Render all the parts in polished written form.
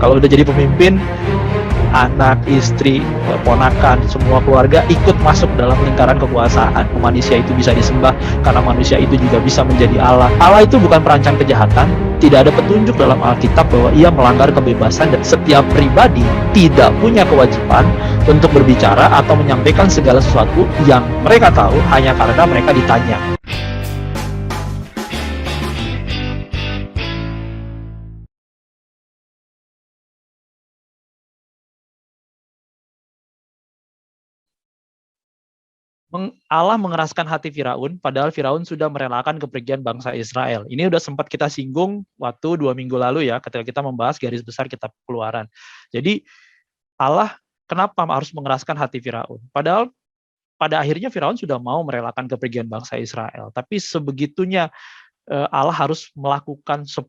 Kalau udah jadi pemimpin, anak, istri, ponakan, semua keluarga ikut masuk dalam lingkaran kekuasaan. Manusia itu bisa disembah karena manusia itu juga bisa menjadi Allah. Allah itu bukan perancang kejahatan. Tidak ada petunjuk dalam Alkitab bahwa ia melanggar kebebasan, dan setiap pribadi tidak punya kewajiban untuk berbicara atau menyampaikan segala sesuatu yang mereka tahu hanya karena mereka ditanya. Allah mengeraskan hati Firaun, padahal Firaun sudah merelakan kepergian bangsa Israel. Ini udah sempat kita singgung waktu 2 minggu lalu ya, ketika kita membahas garis besar kitab Keluaran. Jadi Allah kenapa harus mengeraskan hati Firaun? Padahal pada akhirnya Firaun sudah mau merelakan kepergian bangsa Israel. Tapi sebegitunya Allah harus melakukan 10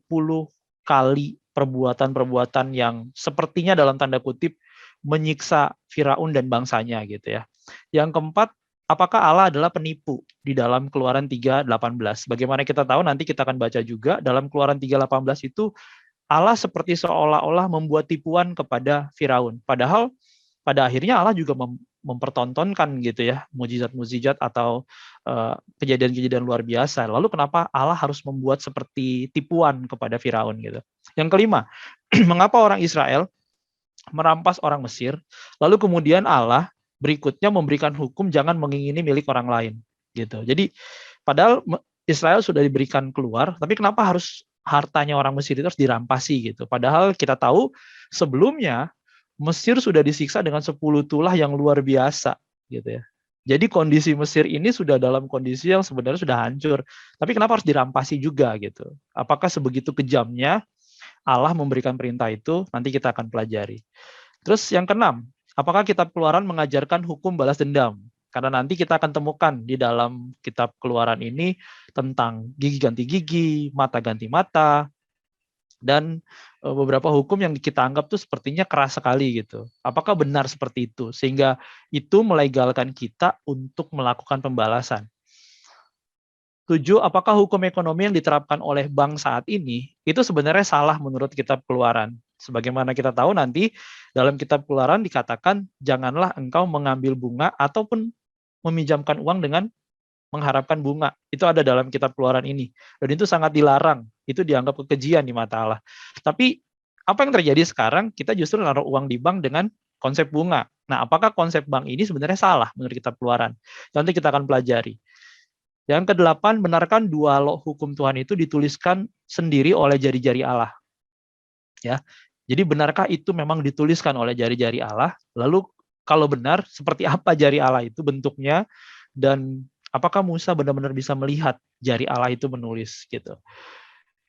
kali perbuatan-perbuatan yang sepertinya dalam tanda kutip menyiksa Firaun dan bangsanya gitu ya. Yang keempat, apakah Allah adalah penipu di dalam Keluaran 3:18? Bagaimana kita tahu, nanti kita akan baca juga dalam Keluaran 3:18 itu Allah seperti seolah-olah membuat tipuan kepada Firaun. Padahal pada akhirnya Allah juga mempertontonkan gitu ya, mukjizat-mukjizat atau kejadian-kejadian luar biasa. Lalu kenapa Allah harus membuat seperti tipuan kepada Firaun gitu? Yang kelima, mengapa orang Israel merampas orang Mesir, lalu kemudian Allah berikutnya memberikan hukum jangan mengingini milik orang lain gitu. Jadi padahal Israel sudah diberikan keluar, tapi kenapa harus hartanya orang Mesir itu harus dirampasi gitu? Padahal kita tahu sebelumnya Mesir sudah disiksa dengan 10 tulah yang luar biasa gitu ya. Jadi kondisi Mesir ini sudah dalam kondisi yang sebenarnya sudah hancur. Tapi kenapa harus dirampasi juga gitu? Apakah sebegitu kejamnya Allah memberikan perintah itu? Nanti kita akan pelajari. Terus yang keenam, apakah kitab Keluaran mengajarkan hukum balas dendam? Karena nanti kita akan temukan di dalam kitab Keluaran ini tentang gigi ganti gigi, mata ganti mata, dan beberapa hukum yang kita anggap tuh sepertinya keras sekali gitu. Apakah benar seperti itu? Sehingga itu melegalkan kita untuk melakukan pembalasan. 7, apakah hukum ekonomi yang diterapkan oleh bank saat ini itu sebenarnya salah menurut kitab Keluaran? Sebagaimana kita tahu nanti dalam kitab Keluaran dikatakan janganlah engkau mengambil bunga ataupun meminjamkan uang dengan mengharapkan bunga. Itu ada dalam kitab Keluaran ini. Dan itu sangat dilarang. Itu dianggap kekejian di mata Allah. Tapi apa yang terjadi sekarang? Kita justru naruh uang di bank dengan konsep bunga. Nah, apakah konsep bank ini sebenarnya salah menurut kitab Keluaran? Nanti kita akan pelajari. Yang ke-8, benarkan 2 hukum Tuhan itu dituliskan sendiri oleh jari-jari Allah? Ya. Jadi benarkah itu memang dituliskan oleh jari-jari Allah? Lalu kalau benar, seperti apa jari Allah itu bentuknya? Dan apakah Musa benar-benar bisa melihat jari Allah itu menulis gitu?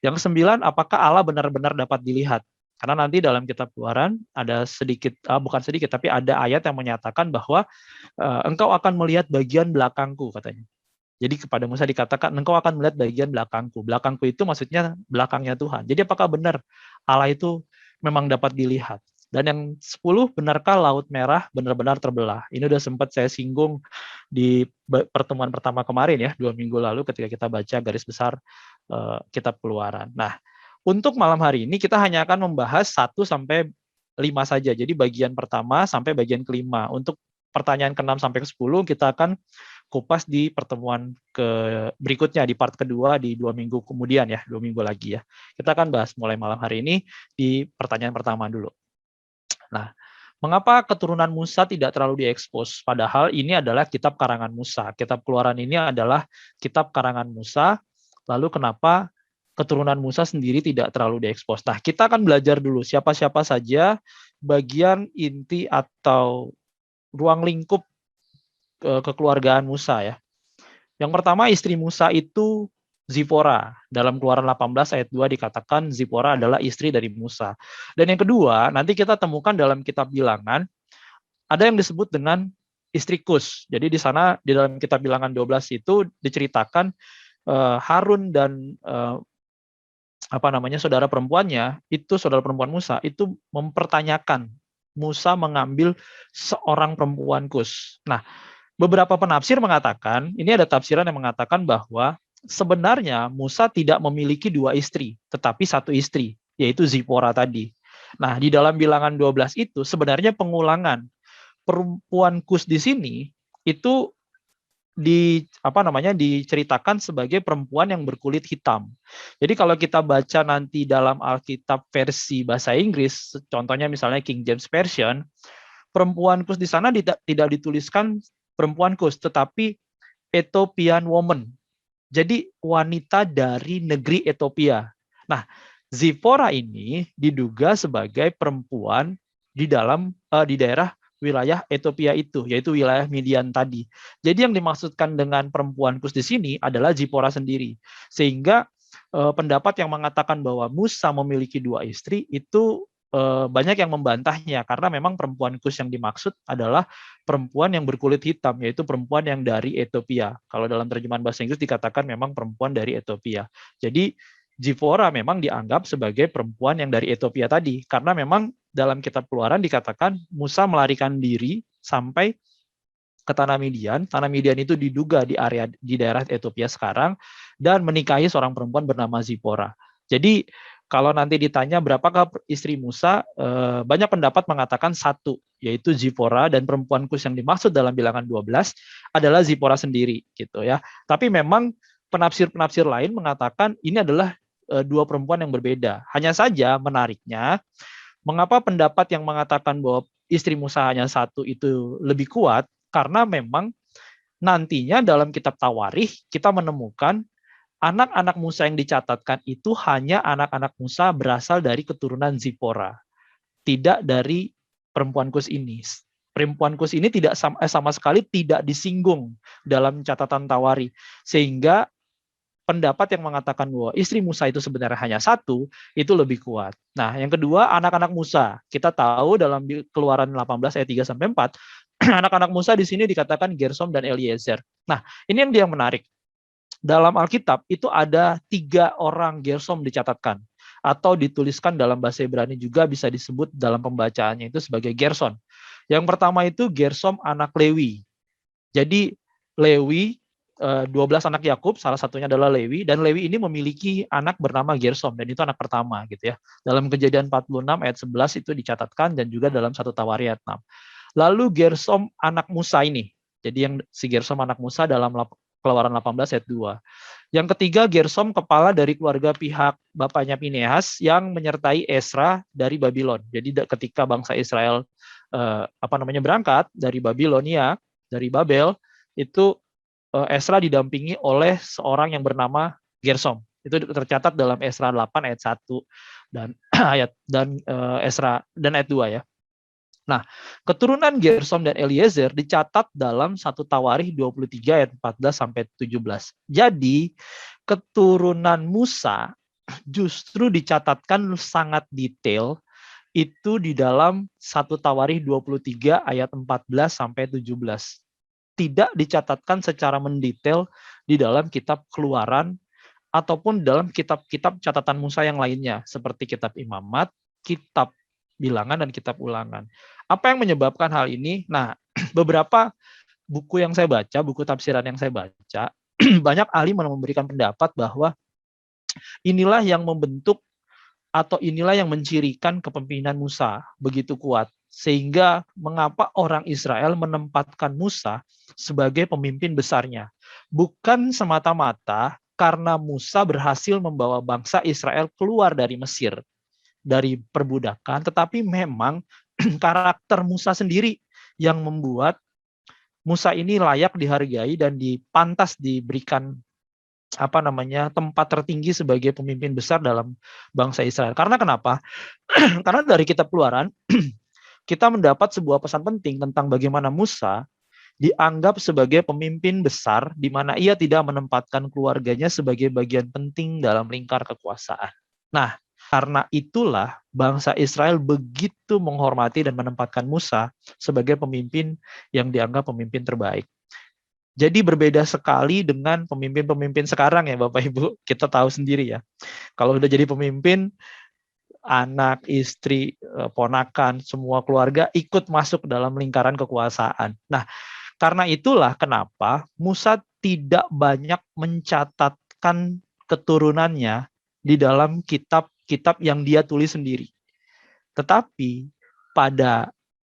Yang ke-9, apakah Allah benar-benar dapat dilihat? Karena nanti dalam kitab Keluaran ada sedikit, bukan sedikit, tapi ada ayat yang menyatakan bahwa engkau akan melihat bagian belakangku katanya. Jadi kepada Musa dikatakan, engkau akan melihat bagian belakangku. Belakangku itu maksudnya belakangnya Tuhan. Jadi apakah benar Allah itu memang dapat dilihat? Dan yang 10, benarkah Laut Merah benar-benar terbelah? Ini udah sempat saya singgung di pertemuan pertama kemarin ya, 2 minggu lalu ketika kita baca garis besar kitab Keluaran. Nah, untuk malam hari ini kita hanya akan membahas 1 sampai 5 saja. Jadi bagian pertama sampai bagian kelima. Untuk pertanyaan ke-6 sampai ke-10 kita akan kupas di pertemuan berikutnya, di part kedua di 2 minggu kemudian ya, 2 minggu lagi ya. Kita akan bahas mulai malam hari ini di pertanyaan pertama dulu. Nah, mengapa keturunan Musa tidak terlalu diekspos? Padahal ini adalah kitab karangan Musa. Kitab Keluaran ini adalah kitab karangan Musa. Lalu kenapa keturunan Musa sendiri tidak terlalu diekspos? Nah, kita akan belajar dulu siapa-siapa saja bagian inti atau ruang lingkup kekeluargaan Musa ya. Yang pertama, istri Musa itu Zipora. Dalam Keluaran 18 ayat 2 dikatakan Zipora adalah istri dari Musa. Dan yang kedua, nanti kita temukan dalam kitab Bilangan ada yang disebut dengan istri Kus. Jadi di sana di dalam kitab Bilangan 12 itu diceritakan Harun dan saudara perempuannya, itu saudara perempuan Musa itu mempertanyakan Musa mengambil seorang perempuan Kus. Nah, beberapa penafsir mengatakan, ini ada tafsiran yang mengatakan bahwa sebenarnya Musa tidak memiliki 2 istri, tetapi 1 istri, yaitu Zipora tadi. Nah, di dalam bilangan 12 itu sebenarnya pengulangan. Perempuan Kus di sini itu diceritakan sebagai perempuan yang berkulit hitam. Jadi kalau kita baca nanti dalam Alkitab versi bahasa Inggris, contohnya misalnya King James Version, perempuan Kus di sana tidak dituliskan perempuan Kus, tetapi Ethiopian woman. Jadi wanita dari negeri Ethiopia. Nah, Zipora ini diduga sebagai perempuan di daerah wilayah Ethiopia itu, yaitu wilayah Midian tadi. Jadi yang dimaksudkan dengan perempuan Kus di sini adalah Zipora sendiri. Sehingga pendapat yang mengatakan bahwa Musa memiliki 2 istri itu banyak yang membantahnya, karena memang perempuan Kus yang dimaksud adalah perempuan yang berkulit hitam, yaitu perempuan yang dari Ethiopia. Kalau dalam terjemahan bahasa Inggris dikatakan memang perempuan dari Ethiopia. Jadi Zipora memang dianggap sebagai perempuan yang dari Ethiopia tadi, karena memang dalam kitab Keluaran dikatakan Musa melarikan diri sampai ke tanah Midian. Tanah Midian itu diduga di daerah Ethiopia sekarang, dan menikahi seorang perempuan bernama Zipora. Jadi kalau nanti ditanya berapakah istri Musa, banyak pendapat mengatakan 1, yaitu Zipora, dan perempuan Kus yang dimaksud dalam bilangan 12 adalah Zipora sendiri, gitu ya. Tapi memang penafsir-penafsir lain mengatakan ini adalah 2 perempuan yang berbeda. Hanya saja menariknya, mengapa pendapat yang mengatakan bahwa istri Musa hanya 1 itu lebih kuat, karena memang nantinya dalam kitab Tawarikh kita menemukan anak-anak Musa yang dicatatkan itu hanya anak-anak Musa berasal dari keturunan Zipora, tidak dari perempuan Kus ini. Perempuan Kus ini sama sekali tidak disinggung dalam catatan Tawarikh, sehingga pendapat yang mengatakan bahwa istri Musa itu sebenarnya hanya 1 itu lebih kuat. Nah, yang kedua, anak-anak Musa. Kita tahu dalam Keluaran 18 ayat 3 sampai 4, anak-anak Musa di sini dikatakan Gersom dan Eliezer. Nah, ini yang menarik. Dalam Alkitab itu ada 3 orang Gersom dicatatkan, atau dituliskan dalam bahasa Ibrani juga bisa disebut dalam pembacaannya itu sebagai Gerson. Yang pertama itu Gersom anak Lewi. Jadi Lewi, 12 anak Yakub, salah satunya adalah Lewi, dan Lewi ini memiliki anak bernama Gersom, dan itu anak pertama gitu ya. Dalam Kejadian 46 ayat 11 itu dicatatkan, dan juga dalam 1 Tawarikh ayat 6. Lalu Gersom anak Musa ini. Jadi yang si Gersom anak Musa dalam Keluaran 18 ayat 2. Yang ketiga, Gersom kepala dari keluarga pihak bapaknya Pinehas yang menyertai Esra dari Babylon. Jadi ketika bangsa Israel berangkat dari Babilonia, dari Babel, itu Esra didampingi oleh seorang yang bernama Gersom. Itu tercatat dalam Esra 8 ayat 1 dan Esra dan ayat 2 ya. Nah, keturunan Gersom dan Eliezer dicatat dalam 1 Tawarikh 23 ayat 14 sampai 17. Jadi, keturunan Musa justru dicatatkan sangat detail itu di dalam 1 Tawarikh 23 ayat 14 sampai 17. Tidak dicatatkan secara mendetail di dalam kitab Keluaran ataupun dalam kitab-kitab catatan Musa yang lainnya seperti kitab Imamat, kitab Bilangan, dan kitab Ulangan. Apa yang menyebabkan hal ini? Nah, beberapa buku yang saya baca, buku tafsiran yang saya baca, banyak ahli memberikan pendapat bahwa inilah yang membentuk atau inilah yang mencirikan kepemimpinan Musa begitu kuat. Sehingga mengapa orang Israel menempatkan Musa sebagai pemimpin besarnya. Bukan semata-mata karena Musa berhasil membawa bangsa Israel keluar dari Mesir, dari perbudakan, tetapi memang karakter Musa sendiri yang membuat Musa ini layak dihargai dan pantas diberikan tempat tertinggi sebagai pemimpin besar dalam bangsa Israel. Karena kenapa? Karena dari kitab Keluaran kita mendapat sebuah pesan penting tentang bagaimana Musa dianggap sebagai pemimpin besar di mana ia tidak menempatkan keluarganya sebagai bagian penting dalam lingkar kekuasaan. Nah, karena itulah bangsa Israel begitu menghormati dan menempatkan Musa sebagai pemimpin yang dianggap pemimpin terbaik. Jadi berbeda sekali dengan pemimpin-pemimpin sekarang ya Bapak Ibu, kita tahu sendiri ya. Kalau sudah jadi pemimpin, anak, istri, ponakan, semua keluarga ikut masuk dalam lingkaran kekuasaan. Nah, karena itulah kenapa Musa tidak banyak mencatatkan keturunannya di dalam kitab-kitab yang dia tulis sendiri. Tetapi pada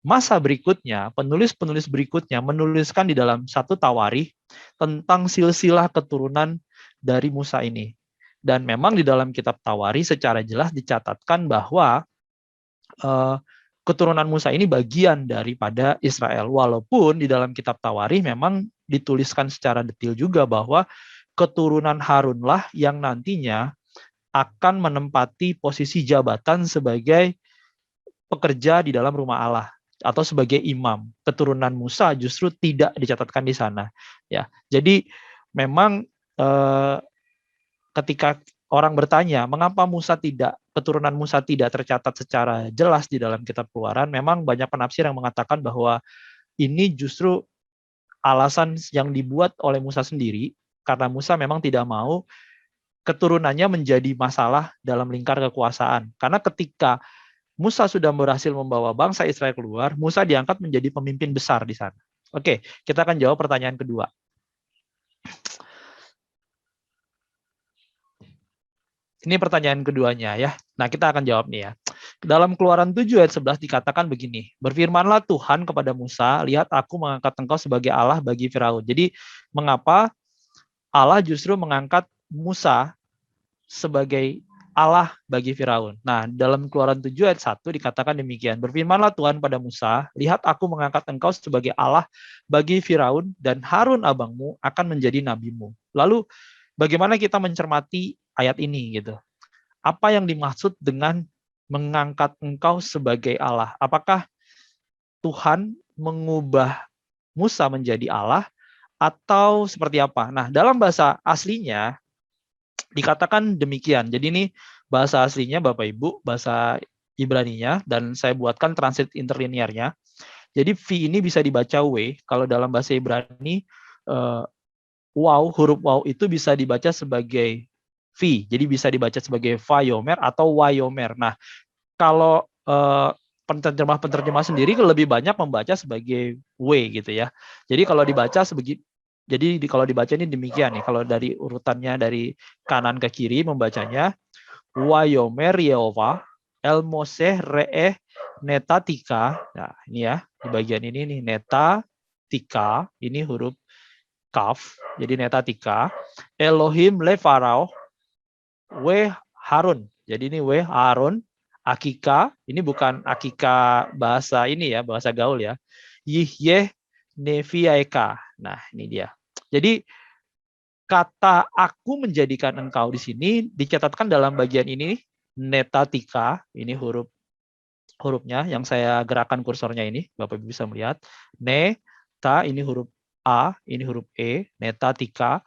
masa berikutnya, penulis-penulis berikutnya menuliskan di dalam satu Tawarikh tentang silsilah keturunan dari Musa ini. Dan memang di dalam kitab Tawarikh secara jelas dicatatkan bahwa keturunan Musa ini bagian daripada Israel. Walaupun di dalam kitab Tawarikh memang dituliskan secara detail juga bahwa keturunan Harunlah yang nantinya akan menempati posisi jabatan sebagai pekerja di dalam rumah Allah atau sebagai imam. Keturunan Musa justru tidak dicatatkan di sana. Ya, jadi memang ketika orang bertanya mengapa keturunan Musa tidak tercatat secara jelas di dalam kitab Keluaran, memang banyak penafsir yang mengatakan bahwa ini justru alasan yang dibuat oleh Musa sendiri, karena Musa memang tidak mau keturunannya menjadi masalah dalam lingkar kekuasaan. Karena ketika Musa sudah berhasil membawa bangsa Israel keluar, Musa diangkat menjadi pemimpin besar di sana. Oke, kita akan jawab pertanyaan kedua. Ini pertanyaan keduanya ya. Nah, kita akan jawab nih ya. Dalam Keluaran 7 ayat 11 dikatakan begini, berfirmanlah Tuhan kepada Musa, lihat aku mengangkat engkau sebagai Allah bagi Firaun. Jadi, mengapa Allah justru mengangkat Musa sebagai Allah bagi Firaun. Nah, dalam Keluaran 7 ayat 1 dikatakan demikian, berfirmanlah Tuhan pada Musa, lihat aku mengangkat engkau sebagai Allah bagi Firaun dan Harun abangmu akan menjadi nabimu. Lalu, bagaimana kita mencermati ayat ini gitu? Apa yang dimaksud dengan mengangkat engkau sebagai Allah? Apakah Tuhan mengubah Musa menjadi Allah atau seperti apa? Nah, dalam bahasa aslinya dikatakan demikian. Jadi ini bahasa aslinya Bapak Ibu, bahasa Ibraninya, dan saya buatkan translate interlinearnya. Jadi V ini bisa dibaca W. Kalau dalam bahasa Ibrani, huruf waw itu bisa dibaca sebagai V. Jadi bisa dibaca sebagai Vayomer atau Wayomer. Nah, kalau penerjemah-penerjemah sendiri lebih banyak membaca sebagai W gitu ya. Jadi kalau dibaca kalau dibaca ini demikian nih. Kalau dari urutannya dari kanan ke kiri membacanya Wayomer Yehova El Moseh Re'eh Netatika. Nah, ini ya, di bagian ini nih Netatika, ini huruf Kaf, jadi Netatika. Elohim Le Farao We Harun. Jadi ini We Harun. Akika, ini bukan akika bahasa ini ya, bahasa gaul ya. Yihyeh Neviaeka. Nah, ini dia. Jadi kata aku menjadikan engkau di sini dicatatkan dalam bagian ini Netatika, ini hurufnya yang saya gerakkan kursornya ini, Bapak Ibu bisa melihat. Neta ini huruf A, ini huruf E, Netatika.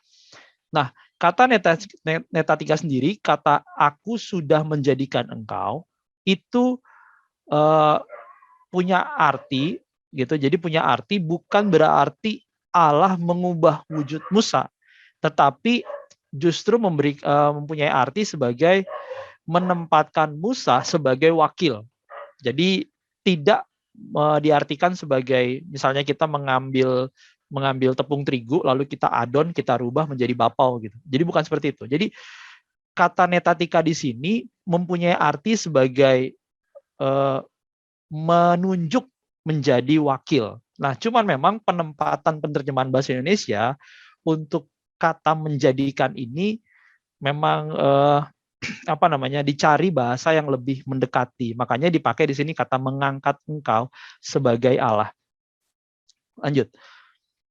Nah, kata netatika sendiri, kata aku sudah menjadikan engkau, itu punya arti, gitu. Jadi punya arti bukan berarti Allah mengubah wujud Musa, tetapi justru mempunyai arti sebagai menempatkan Musa sebagai wakil. Jadi tidak diartikan sebagai misalnya kita mengambil tepung terigu lalu kita adon, kita rubah menjadi bapau gitu. Jadi bukan seperti itu. Jadi kata netatika di sini mempunyai arti sebagai menunjuk menjadi wakil. Nah, cuman memang penempatan penerjemahan bahasa Indonesia untuk kata menjadikan ini memang dicari bahasa yang lebih mendekati. Makanya dipakai di sini kata mengangkat engkau sebagai Allah. Lanjut.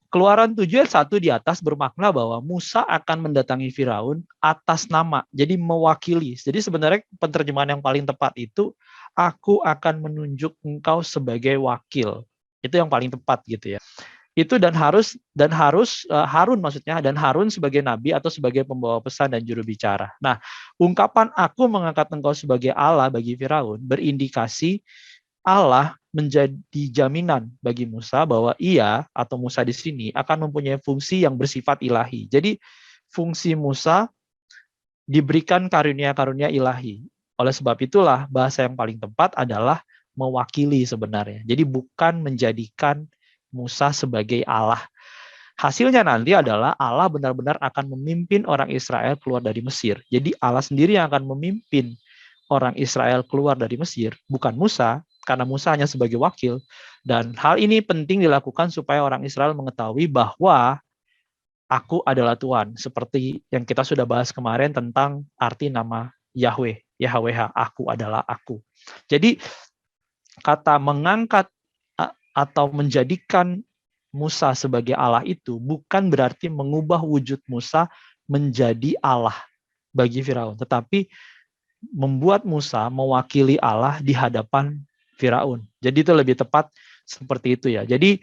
Keluaran 7 ayat 1 di atas bermakna bahwa Musa akan mendatangi Firaun atas nama, jadi mewakili. Jadi sebenarnya penerjemahan yang paling tepat itu, aku akan menunjuk engkau sebagai wakil. Itu yang paling tepat gitu ya. Itu dan Harun sebagai nabi atau sebagai pembawa pesan dan juru bicara. Nah, ungkapan aku mengangkat engkau sebagai Allah bagi Firaun berindikasi Allah menjadi jaminan bagi Musa bahwa ia atau Musa di sini akan mempunyai fungsi yang bersifat ilahi. Jadi fungsi Musa diberikan karunia-karunia ilahi. Oleh sebab itulah bahasa yang paling tepat adalah mewakili sebenarnya. Jadi bukan menjadikan Musa sebagai Allah. Hasilnya nanti adalah Allah benar-benar akan memimpin orang Israel keluar dari Mesir. Jadi Allah sendiri yang akan memimpin orang Israel keluar dari Mesir, bukan Musa, karena Musa hanya sebagai wakil. Dan hal ini penting dilakukan supaya orang Israel mengetahui bahwa aku adalah Tuhan, seperti yang kita sudah bahas kemarin tentang arti nama Yahweh, YHWH, aku adalah aku. Jadi kata mengangkat atau menjadikan Musa sebagai Allah itu bukan berarti mengubah wujud Musa menjadi Allah bagi Firaun, tetapi membuat Musa mewakili Allah di hadapan Firaun. Jadi itu lebih tepat seperti itu ya. Jadi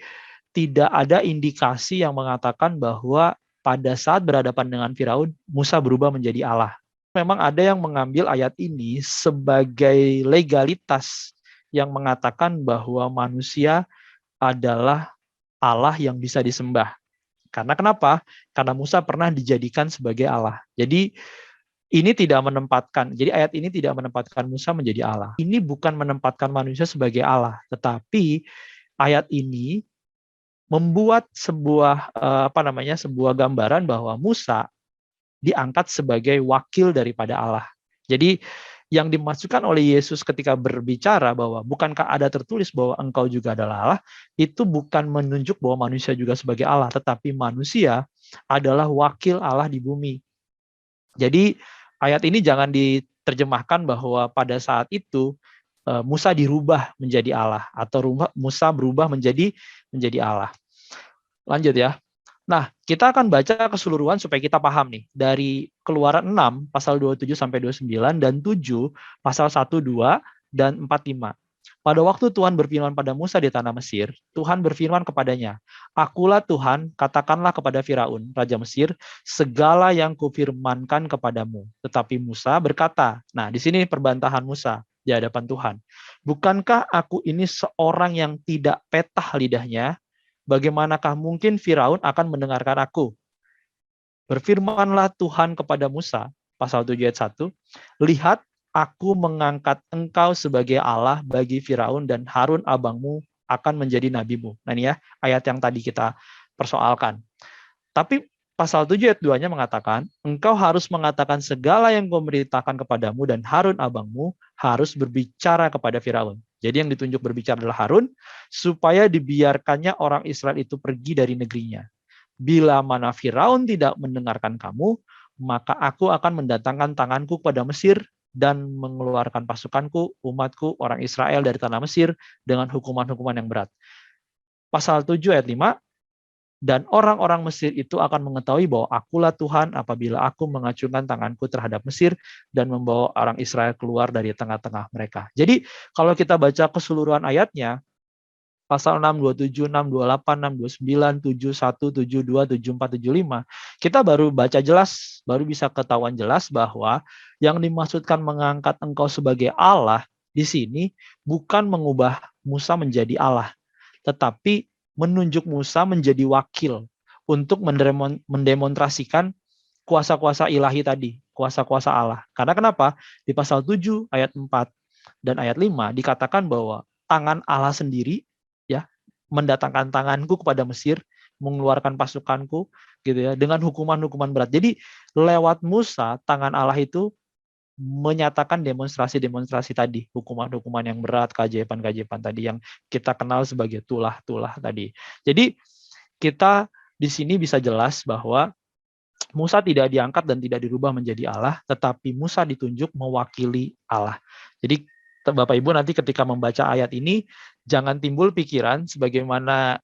tidak ada indikasi yang mengatakan bahwa pada saat berhadapan dengan Firaun, Musa berubah menjadi Allah. Memang ada yang mengambil ayat ini sebagai legalitas yang mengatakan bahwa manusia adalah Allah yang bisa disembah. Karena kenapa? Karena Musa pernah dijadikan sebagai Allah. Jadi ini tidak menempatkan, jadi ayat ini tidak menempatkan Musa menjadi Allah. Ini bukan menempatkan manusia sebagai Allah, tetapi ayat ini membuat sebuah sebuah gambaran bahwa Musa diangkat sebagai wakil daripada Allah. Jadi yang dimaksudkan oleh Yesus ketika berbicara bahwa bukankah ada tertulis bahwa engkau juga adalah Allah, itu bukan menunjuk bahwa manusia juga sebagai Allah, tetapi manusia adalah wakil Allah di bumi. Jadi ayat ini jangan diterjemahkan bahwa pada saat itu Musa dirubah menjadi Allah atau Musa berubah menjadi Allah. Lanjut ya. Nah, kita akan baca keseluruhan supaya kita paham nih. Dari Keluaran 6 pasal 27 sampai 29 dan 7 pasal 1, 2 dan 4, 5. Pada waktu Tuhan berfirman pada Musa di tanah Mesir, Tuhan berfirman kepadanya, "Akulah Tuhan, katakanlah kepada Firaun, raja Mesir, segala yang kufirmankan kepadamu." Tetapi Musa berkata, nah di sini perbantahan Musa di hadapan Tuhan. "Bukankah aku ini seorang yang tidak petah lidahnya? Bagaimanakah mungkin Firaun akan mendengarkan aku?" Berfirmanlah Tuhan kepada Musa, pasal 7 ayat 1, "Lihat, aku mengangkat engkau sebagai Allah bagi Firaun dan Harun abangmu akan menjadi nabimu." Nah ini ya, ayat yang tadi kita persoalkan. Tapi pasal 7 ayat 2-nya mengatakan, "Engkau harus mengatakan segala yang kumerintahkan kepadamu dan Harun abangmu harus berbicara kepada Firaun." Jadi yang ditunjuk berbicara adalah Harun, supaya dibiarkannya orang Israel itu pergi dari negerinya. "Bila mana Firaun tidak mendengarkan kamu, maka aku akan mendatangkan tanganku kepada Mesir dan mengeluarkan pasukanku, umatku, orang Israel dari tanah Mesir dengan hukuman-hukuman yang berat." Pasal 7 ayat 5, "Dan orang-orang Mesir itu akan mengetahui bahwa akulah Tuhan apabila aku mengacungkan tanganku terhadap Mesir dan membawa orang Israel keluar dari tengah-tengah mereka." Jadi kalau kita baca keseluruhan ayatnya, pasal 6, 27, 6, 28, 6, 29, 7, 1, 7, 2, 7, 4, 7, 5, kita baru baca jelas, baru bisa ketahuan jelas bahwa yang dimaksudkan mengangkat engkau sebagai Allah di sini bukan mengubah Musa menjadi Allah, tetapi menunjuk Musa menjadi wakil untuk mendemonstrasikan kuasa-kuasa ilahi tadi, kuasa-kuasa Allah. Karena kenapa? Di pasal 7 ayat 4 dan ayat 5 dikatakan bahwa tangan Allah sendiri ya mendatangkan tanganku kepada Mesir, mengeluarkan pasukanku gitu ya dengan hukuman-hukuman berat. Jadi lewat Musa tangan Allah itu menyatakan demonstrasi-demonstrasi tadi, hukuman-hukuman yang berat, keajaiban-keajaiban tadi yang kita kenal sebagai tulah-tulah tadi. Jadi kita di sini bisa jelas bahwa Musa tidak diangkat dan tidak dirubah menjadi Allah, tetapi Musa ditunjuk mewakili Allah. Jadi Bapak Ibu nanti ketika membaca ayat ini, jangan timbul pikiran sebagaimana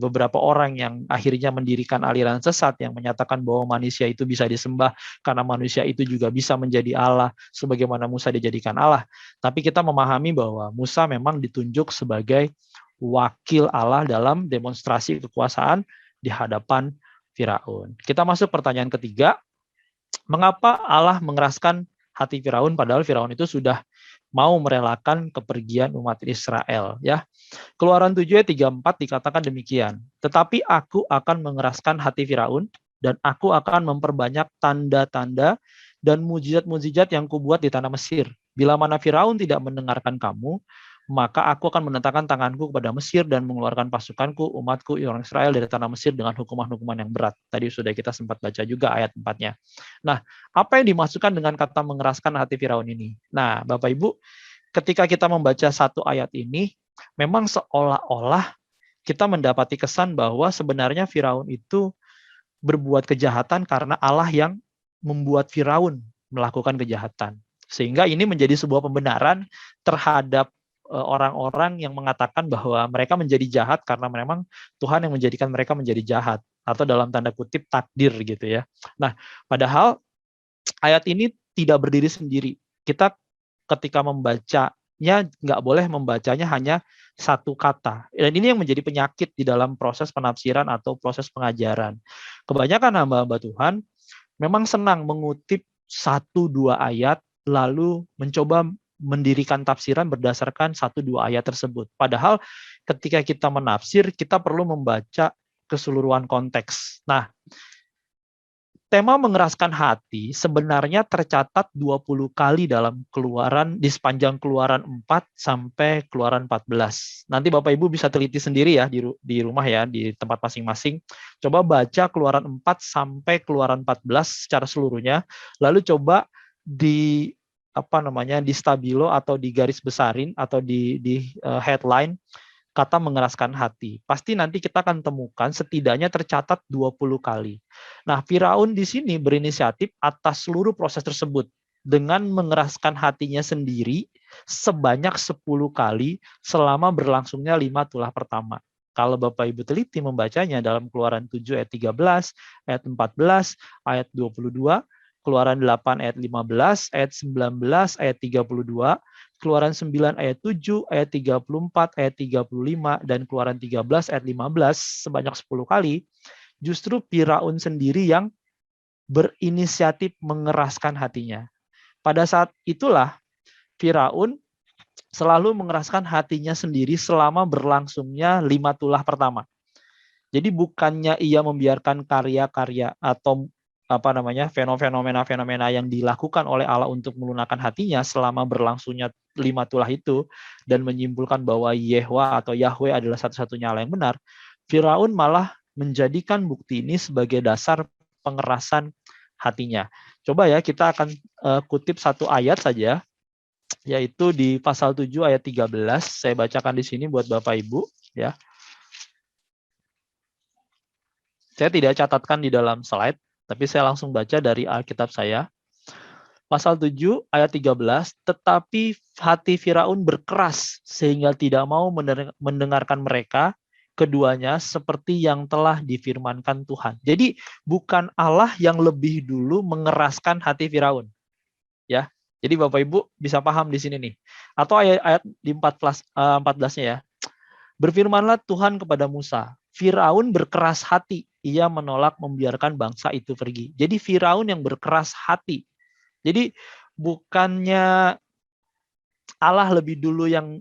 beberapa orang yang akhirnya mendirikan aliran sesat yang menyatakan bahwa manusia itu bisa disembah karena manusia itu juga bisa menjadi Allah sebagaimana Musa dijadikan Allah. Tapi kita memahami bahwa Musa memang ditunjuk sebagai wakil Allah dalam demonstrasi kekuasaan di hadapan Firaun. Kita masuk pertanyaan ketiga, mengapa Allah mengeraskan hati Firaun padahal Firaun itu sudah mau merelakan kepergian umat Israel ya. Keluaran 7 ayat 34 dikatakan demikian. "Tetapi aku akan mengeraskan hati Firaun dan aku akan memperbanyak tanda-tanda dan mujizat-mujizat yang kubuat di tanah Mesir. Bila mana Firaun tidak mendengarkan kamu, maka aku akan menentangkan tanganku kepada Mesir dan mengeluarkan pasukanku, umatku, orang Israel dari tanah Mesir dengan hukuman-hukuman yang berat. Tadi sudah kita sempat baca juga ayat 4-nya. Nah, apa yang dimaksudkan dengan kata mengeraskan hati Firaun ini? Nah, Bapak Ibu, ketika kita membaca satu ayat ini, memang seolah-olah kita mendapati kesan bahwa sebenarnya Firaun itu berbuat kejahatan karena Allah yang membuat Firaun melakukan kejahatan. Sehingga ini menjadi sebuah pembenaran terhadap orang-orang yang mengatakan bahwa mereka menjadi jahat karena memang Tuhan yang menjadikan mereka menjadi jahat, atau dalam tanda kutip takdir gitu ya. Nah, padahal ayat ini tidak berdiri sendiri. Kita ketika membacanya nggak boleh membacanya hanya satu kata. Dan ini yang menjadi penyakit di dalam proses penafsiran atau proses pengajaran. Kebanyakan hamba-hamba Tuhan memang senang mengutip satu dua ayat lalu mencoba mendirikan tafsiran berdasarkan satu dua ayat tersebut. Padahal ketika kita menafsir, kita perlu membaca keseluruhan konteks. Nah, tema mengeraskan hati sebenarnya tercatat 20 kali dalam Keluaran, di sepanjang Keluaran 4 sampai Keluaran 14. Nanti Bapak Ibu bisa teliti sendiri ya di rumah ya, di tempat masing-masing. Coba baca Keluaran 4 sampai Keluaran 14 secara seluruhnya, lalu coba di di stabilo atau di garis besarin atau di headline kata mengeraskan hati. Pasti nanti kita akan temukan setidaknya tercatat 20 kali. Nah, Firaun di sini berinisiatif atas seluruh proses tersebut dengan mengeraskan hatinya sendiri sebanyak 10 kali selama berlangsungnya 5 tulah pertama. Kalau Bapak Ibu teliti membacanya dalam Keluaran 7 ayat 13, ayat 14, ayat 22, Keluaran 8 ayat 15, ayat 19, ayat 32, Keluaran 9 ayat 7, ayat 34, ayat 35, dan Keluaran 13 ayat 15 sebanyak 10 kali, justru Firaun sendiri yang berinisiatif mengeraskan hatinya. Pada saat itulah Firaun selalu mengeraskan hatinya sendiri selama berlangsungnya 5 tulah pertama. Jadi bukannya ia membiarkan karya-karya atau fenomena-fenomena yang dilakukan oleh Allah untuk melunakkan hatinya selama berlangsungnya 5 tulah itu dan menyimpulkan bahwa Yehwa atau Yahweh adalah satu-satunya Allah yang benar, Firaun malah menjadikan bukti ini sebagai dasar pengerasan hatinya. Coba ya kita akan kutip satu ayat saja, yaitu di pasal 7 ayat 13. Saya bacakan di sini buat Bapak Ibu ya. Saya tidak catatkan di dalam slide, tapi saya langsung baca dari Alkitab saya. Pasal 7 ayat 13, tetapi hati Firaun berkeras sehingga tidak mau mendengarkan mereka keduanya seperti yang telah difirmankan Tuhan. Jadi bukan Allah yang lebih dulu mengeraskan hati Firaun. Ya. Jadi Bapak Ibu bisa paham di sini nih. Atau ayat di 14-nya ya. Berfirmanlah Tuhan kepada Musa, Firaun berkeras hati, ia menolak membiarkan bangsa itu pergi. Jadi Firaun yang berkeras hati. Jadi bukannya Allah lebih dulu yang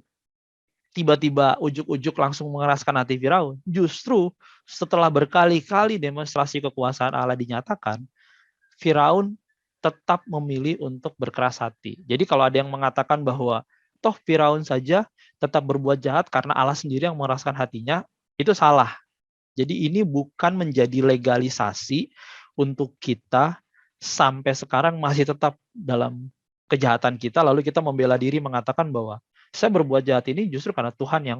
tiba-tiba ujuk-ujuk langsung mengeraskan hati Firaun. Justru setelah berkali-kali demonstrasi kekuasaan Allah dinyatakan, Firaun tetap memilih untuk berkeras hati. Jadi kalau ada yang mengatakan bahwa toh Firaun saja tetap berbuat jahat karena Allah sendiri yang mengeraskan hatinya, itu salah. Jadi ini bukan menjadi legalisasi untuk kita sampai sekarang masih tetap dalam kejahatan kita, lalu kita membela diri mengatakan bahwa saya berbuat jahat ini justru karena Tuhan yang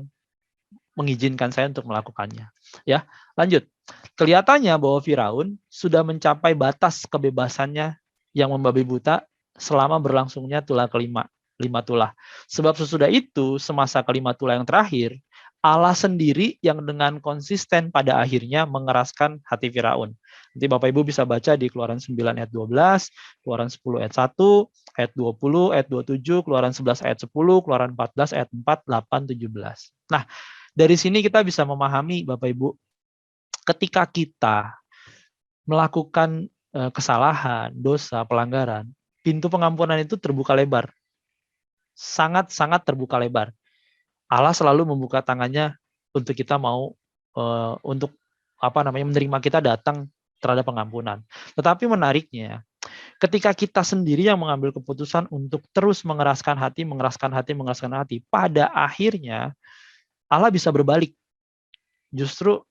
mengizinkan saya untuk melakukannya. Ya, lanjut. Kelihatannya bahwa Firaun sudah mencapai batas kebebasannya yang membabi buta selama berlangsungnya tulah kelima, 5 tulah. Sebab sesudah itu, semasa kelima tulah yang terakhir, Allah sendiri yang dengan konsisten pada akhirnya mengeraskan hati Firaun. Nanti Bapak Ibu bisa baca di Keluaran 9 ayat 12, Keluaran 10 ayat 1, ayat 20, ayat 27, Keluaran 11 ayat 10, Keluaran 14 ayat 4, 8, 17. Nah, dari sini kita bisa memahami Bapak Ibu, ketika kita melakukan kesalahan, dosa, pelanggaran, pintu pengampunan itu terbuka lebar. Sangat-sangat terbuka lebar. Allah selalu membuka tangannya untuk kita mau untuk menerima kita datang terhadap pengampunan. Tetapi menariknya, Ketika kita sendiri yang mengambil keputusan untuk terus mengeraskan hati, pada akhirnya Allah bisa berbalik. Justru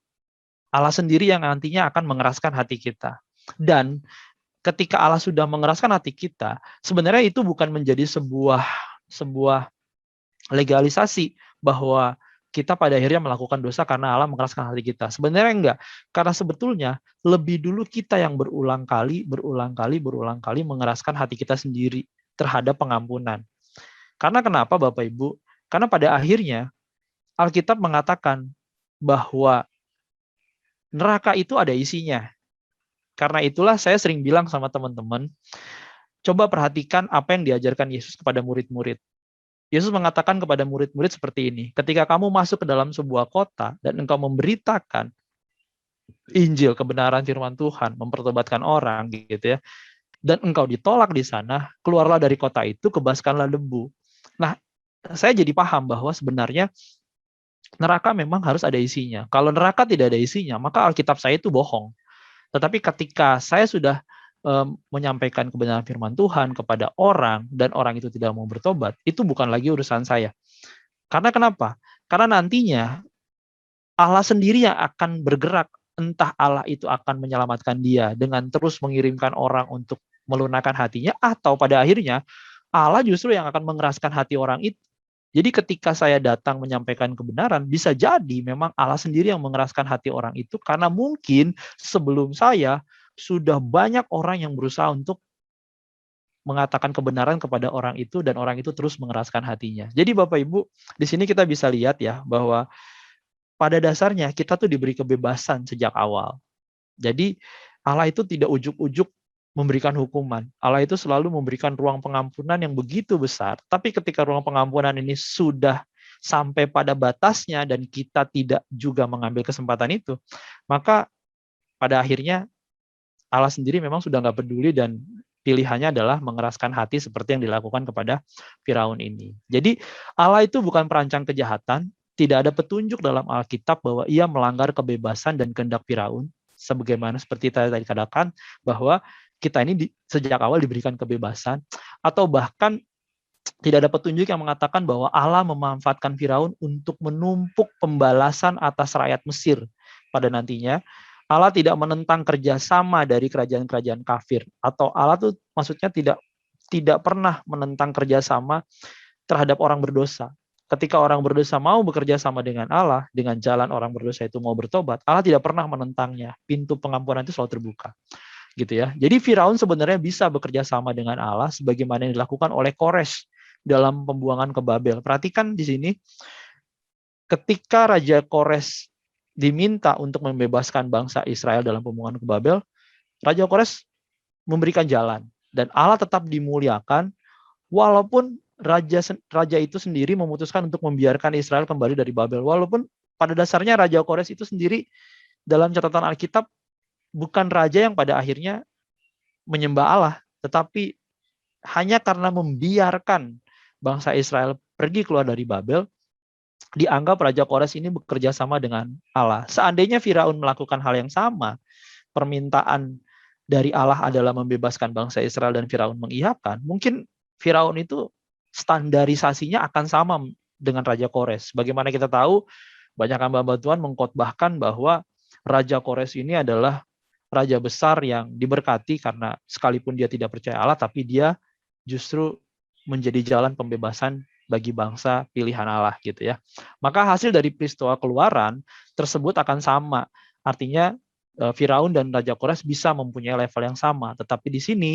Allah sendiri yang nantinya akan mengeraskan hati kita. Dan ketika Allah sudah mengeraskan hati kita, sebenarnya itu bukan menjadi sebuah legalisasi bahwa kita pada akhirnya melakukan dosa karena Allah mengeraskan hati kita. Sebenarnya enggak, karena sebetulnya lebih dulu kita yang berulang kali mengeraskan hati kita sendiri terhadap pengampunan. Karena kenapa Bapak Ibu? Karena pada akhirnya Alkitab mengatakan bahwa neraka itu ada isinya. Karena itulah saya sering bilang sama teman-teman, coba perhatikan apa yang diajarkan Yesus kepada murid-murid. Yesus mengatakan kepada murid-murid seperti ini, ketika kamu masuk ke dalam sebuah kota dan engkau memberitakan Injil, kebenaran firman Tuhan, mempertobatkan orang gitu ya, dan engkau ditolak di sana, keluarlah dari kota itu, kebaskanlah debu. Nah, saya jadi paham bahwa sebenarnya neraka memang harus ada isinya. Kalau neraka tidak ada isinya, maka Alkitab saya itu bohong. Tetapi ketika saya sudah menyampaikan kebenaran firman Tuhan kepada orang dan orang itu tidak mau bertobat, itu bukan lagi urusan saya. Karena kenapa? Karena nantinya Allah sendiri yang akan bergerak, entah Allah itu akan menyelamatkan dia dengan terus mengirimkan orang untuk melunakkan hatinya, atau pada akhirnya Allah justru yang akan mengeraskan hati orang itu. Jadi ketika saya datang menyampaikan kebenaran, bisa jadi memang Allah sendiri yang mengeraskan hati orang itu, karena mungkin sebelum saya sudah banyak orang yang berusaha untuk mengatakan kebenaran kepada orang itu, dan orang itu terus mengeraskan hatinya. Jadi Bapak Ibu, di sini kita bisa lihat ya, bahwa pada dasarnya kita tuh diberi kebebasan sejak awal. Jadi Allah itu tidak ujuk-ujuk memberikan hukuman. Allah itu selalu memberikan ruang pengampunan yang begitu besar. Tapi ketika ruang pengampunan ini sudah sampai pada batasnya dan kita tidak juga mengambil kesempatan itu, maka pada akhirnya Allah sendiri memang sudah nggak peduli dan pilihannya adalah mengeraskan hati seperti yang dilakukan kepada Firaun ini. Jadi Allah itu bukan perancang kejahatan, tidak ada petunjuk dalam Alkitab bahwa ia melanggar kebebasan dan kehendak Firaun, sebagaimana seperti tadi katakan bahwa kita ini sejak awal diberikan kebebasan, atau bahkan tidak ada petunjuk yang mengatakan bahwa Allah memanfaatkan Firaun untuk menumpuk pembalasan atas rakyat Mesir pada nantinya. Allah tidak menentang kerjasama dari kerajaan-kerajaan kafir, atau Allah tuh maksudnya tidak pernah menentang kerjasama terhadap orang berdosa. Ketika orang berdosa mau bekerja sama dengan Allah, dengan jalan orang berdosa itu mau bertobat, Allah tidak pernah menentangnya. Pintu pengampunan itu selalu terbuka. Gitu ya. Jadi Firaun sebenarnya bisa bekerja sama dengan Allah sebagaimana yang dilakukan oleh Kores dalam pembuangan ke Babel. Perhatikan di sini, ketika Raja Kores diminta untuk membebaskan bangsa Israel dalam pembuangan ke Babel, Raja Kores memberikan jalan dan Allah tetap dimuliakan walaupun raja itu sendiri memutuskan untuk membiarkan Israel kembali dari Babel. Walaupun pada dasarnya Raja Kores itu sendiri dalam catatan Alkitab bukan raja yang pada akhirnya menyembah Allah, tetapi hanya karena membiarkan bangsa Israel pergi keluar dari Babel, dianggap Raja Kores ini bekerja sama dengan Allah. Seandainya Firaun melakukan hal yang sama, permintaan dari Allah adalah membebaskan bangsa Israel dan Firaun mengiyakan, mungkin Firaun itu standarisasinya akan sama dengan Raja Kores. Bagaimana kita tahu, banyak hamba Tuhan mengkhotbahkan bahwa Raja Kores ini adalah raja besar yang diberkati karena sekalipun dia tidak percaya Allah, tapi dia justru menjadi jalan pembebasan bagi bangsa pilihan Allah gitu ya. Maka hasil dari peristiwa Keluaran tersebut akan sama. Artinya Firaun dan Raja Kores bisa mempunyai level yang sama. Tetapi di sini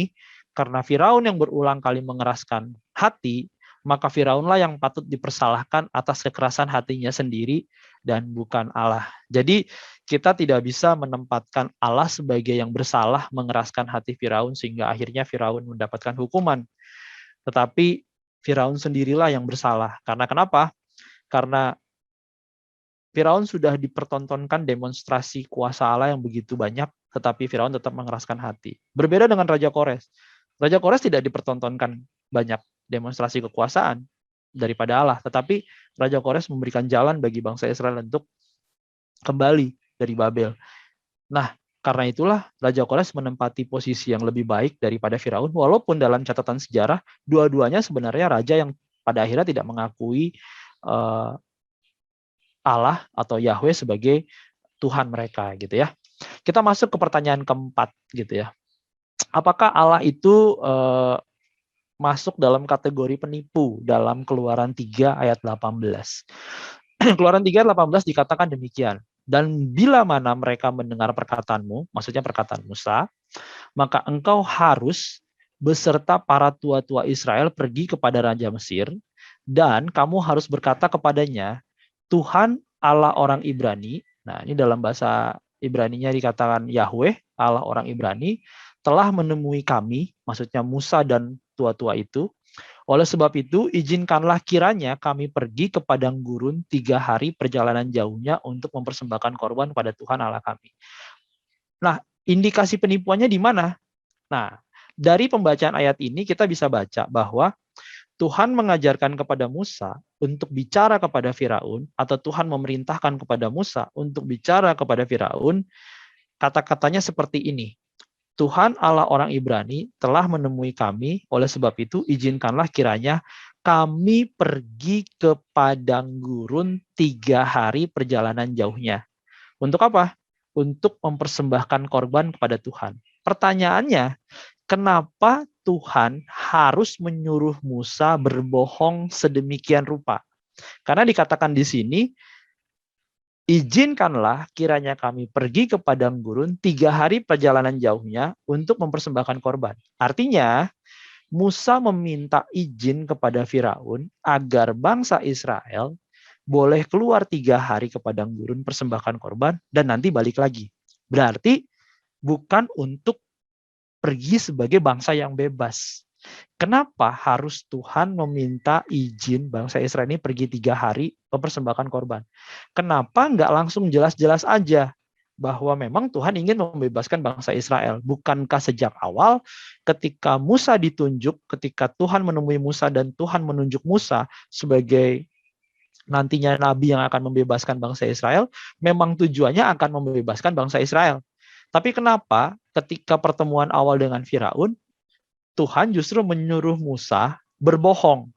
karena Firaun yang berulang kali mengeraskan hati, maka Firaunlah yang patut dipersalahkan atas kekerasan hatinya sendiri dan bukan Allah. Jadi kita tidak bisa menempatkan Allah sebagai yang bersalah mengeraskan hati Firaun sehingga akhirnya Firaun mendapatkan hukuman. Tetapi Firaun sendirilah yang bersalah. Karena kenapa? Karena Firaun sudah dipertontonkan demonstrasi kuasa Allah yang begitu banyak, tetapi Firaun tetap mengeraskan hati. Berbeda dengan Raja Kores. Raja Kores tidak dipertontonkan banyak demonstrasi kekuasaan daripada Allah, tetapi Raja Kores memberikan jalan bagi bangsa Israel untuk kembali dari Babel. Nah, Karena itulah Raja Kores menempati posisi yang lebih baik daripada Firaun, walaupun dalam catatan sejarah dua-duanya sebenarnya raja yang pada akhirnya tidak mengakui Allah atau Yahweh sebagai Tuhan mereka gitu ya. Kita masuk ke pertanyaan keempat gitu ya. Apakah Allah itu masuk dalam kategori penipu dalam Keluaran 3 ayat 18? Keluaran 3 ayat 18 dikatakan demikian. Dan bila mana mereka mendengar perkataanmu, maksudnya perkataan Musa, maka engkau harus beserta para tua-tua Israel pergi kepada Raja Mesir, dan kamu harus berkata kepadanya, Tuhan Allah orang Ibrani, nah ini dalam bahasa Ibraninya dikatakan Yahweh, Allah orang Ibrani, telah menemui kami, maksudnya Musa dan tua-tua itu. Oleh sebab itu, izinkanlah kiranya kami pergi ke padang gurun 3 hari perjalanan jauhnya untuk mempersembahkan korban pada Tuhan Allah kami. Nah, indikasi penipuannya di mana? Nah, dari pembacaan ayat ini kita bisa baca bahwa Tuhan mengajarkan kepada Musa untuk bicara kepada Firaun, atau Tuhan memerintahkan kepada Musa untuk bicara kepada Firaun, kata-katanya seperti ini. Tuhan Allah orang Ibrani telah menemui kami, oleh sebab itu izinkanlah kiranya kami pergi ke padang gurun 3 hari perjalanan jauhnya. Untuk apa? Untuk mempersembahkan korban kepada Tuhan. Pertanyaannya, kenapa Tuhan harus menyuruh Musa berbohong sedemikian rupa? Karena dikatakan di sini, izinkanlah kiranya kami pergi ke padang gurun 3 hari perjalanan jauhnya untuk mempersembahkan korban. Artinya, Musa meminta izin kepada Firaun agar bangsa Israel boleh keluar 3 hari ke padang gurun persembahkan korban dan nanti balik lagi. Berarti bukan untuk pergi sebagai bangsa yang bebas. Kenapa harus Tuhan meminta izin bangsa Israel ini pergi 3 hari mempersembahkan korban? Kenapa nggak langsung jelas-jelas aja bahwa memang Tuhan ingin membebaskan bangsa Israel? Bukankah sejak awal ketika Musa ditunjuk, ketika Tuhan menemui Musa dan Tuhan menunjuk Musa sebagai nantinya nabi yang akan membebaskan bangsa Israel, memang tujuannya akan membebaskan bangsa Israel. Tapi kenapa ketika pertemuan awal dengan Firaun, Tuhan justru menyuruh Musa berbohong,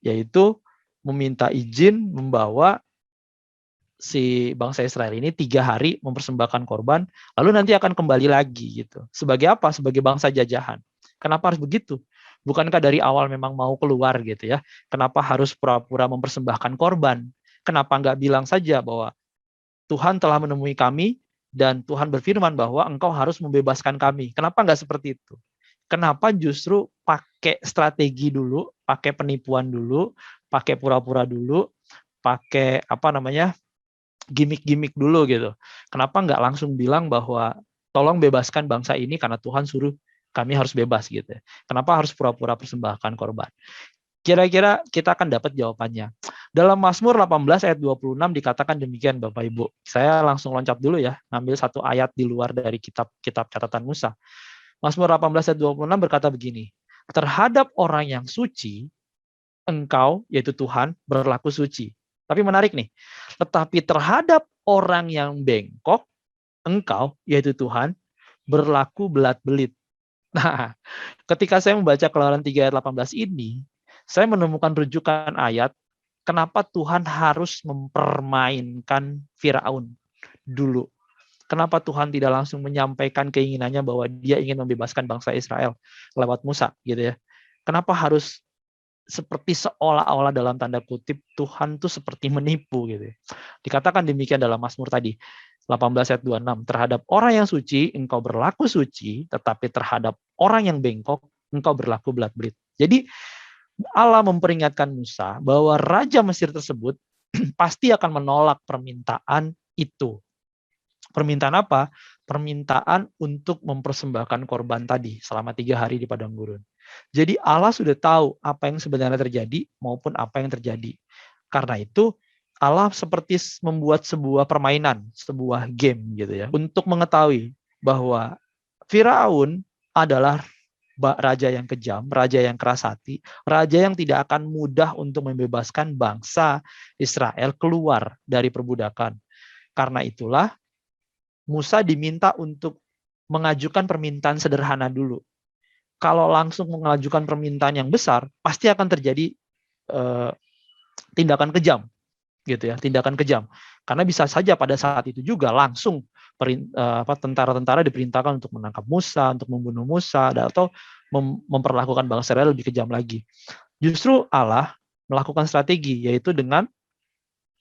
yaitu meminta izin membawa si bangsa Israel ini 3 hari mempersembahkan korban, lalu nanti akan kembali lagi gitu. Sebagai apa? Sebagai bangsa jajahan. Kenapa harus begitu? Bukankah dari awal memang mau keluar gitu ya? Kenapa harus pura-pura mempersembahkan korban? Kenapa nggak bilang saja bahwa Tuhan telah menemui kami dan Tuhan berfirman bahwa engkau harus membebaskan kami? Kenapa nggak seperti itu? Kenapa justru pakai strategi dulu, pakai penipuan dulu, pakai pura-pura dulu, pakai gimmick-gimmick dulu gitu. Kenapa nggak langsung bilang bahwa tolong bebaskan bangsa ini karena Tuhan suruh kami harus bebas gitu. Kenapa harus pura-pura persembahkan korban? Kira-kira kita akan dapat jawabannya. Dalam Mazmur 18 ayat 26 dikatakan demikian Bapak Ibu. Saya langsung loncat dulu ya, ngambil satu ayat di luar dari kitab catatan Musa. Mazmur 18 ayat 26 berkata begini, terhadap orang yang suci, engkau, yaitu Tuhan, berlaku suci. Tapi menarik nih, tetapi terhadap orang yang bengkok, engkau, yaitu Tuhan, berlaku belat-belit. Nah, ketika saya membaca Keluaran 3 ayat 18 ini, saya menemukan rujukan ayat, kenapa Tuhan harus mempermainkan Firaun dulu. Kenapa Tuhan tidak langsung menyampaikan keinginannya bahwa dia ingin membebaskan bangsa Israel lewat Musa gitu ya. Kenapa harus seperti seolah-olah dalam tanda kutip Tuhan tuh seperti menipu gitu ya. Dikatakan demikian dalam Mazmur tadi 18 ayat 26, terhadap orang yang suci engkau berlaku suci, tetapi terhadap orang yang bengkok engkau berlaku belat-belit. Jadi Allah memperingatkan Musa bahwa Raja Mesir tersebut pasti akan menolak permintaan itu. Permintaan apa? Permintaan untuk mempersembahkan korban tadi selama 3 hari di padang gurun. Jadi Allah sudah tahu apa yang sebenarnya terjadi maupun apa yang terjadi. Karena itu Allah seperti membuat sebuah permainan, sebuah game gitu ya, untuk mengetahui bahwa Firaun adalah raja yang kejam, raja yang keras hati, raja yang tidak akan mudah untuk membebaskan bangsa Israel keluar dari perbudakan. Karena itulah Musa diminta untuk mengajukan permintaan sederhana dulu. Kalau langsung mengajukan permintaan yang besar, pasti akan terjadi tindakan kejam, gitu ya, tindakan kejam. Karena bisa saja pada saat itu juga langsung tentara-tentara diperintahkan untuk menangkap Musa, untuk membunuh Musa, atau memperlakukan bangsa Israel lebih kejam lagi. Justru Allah melakukan strategi, yaitu dengan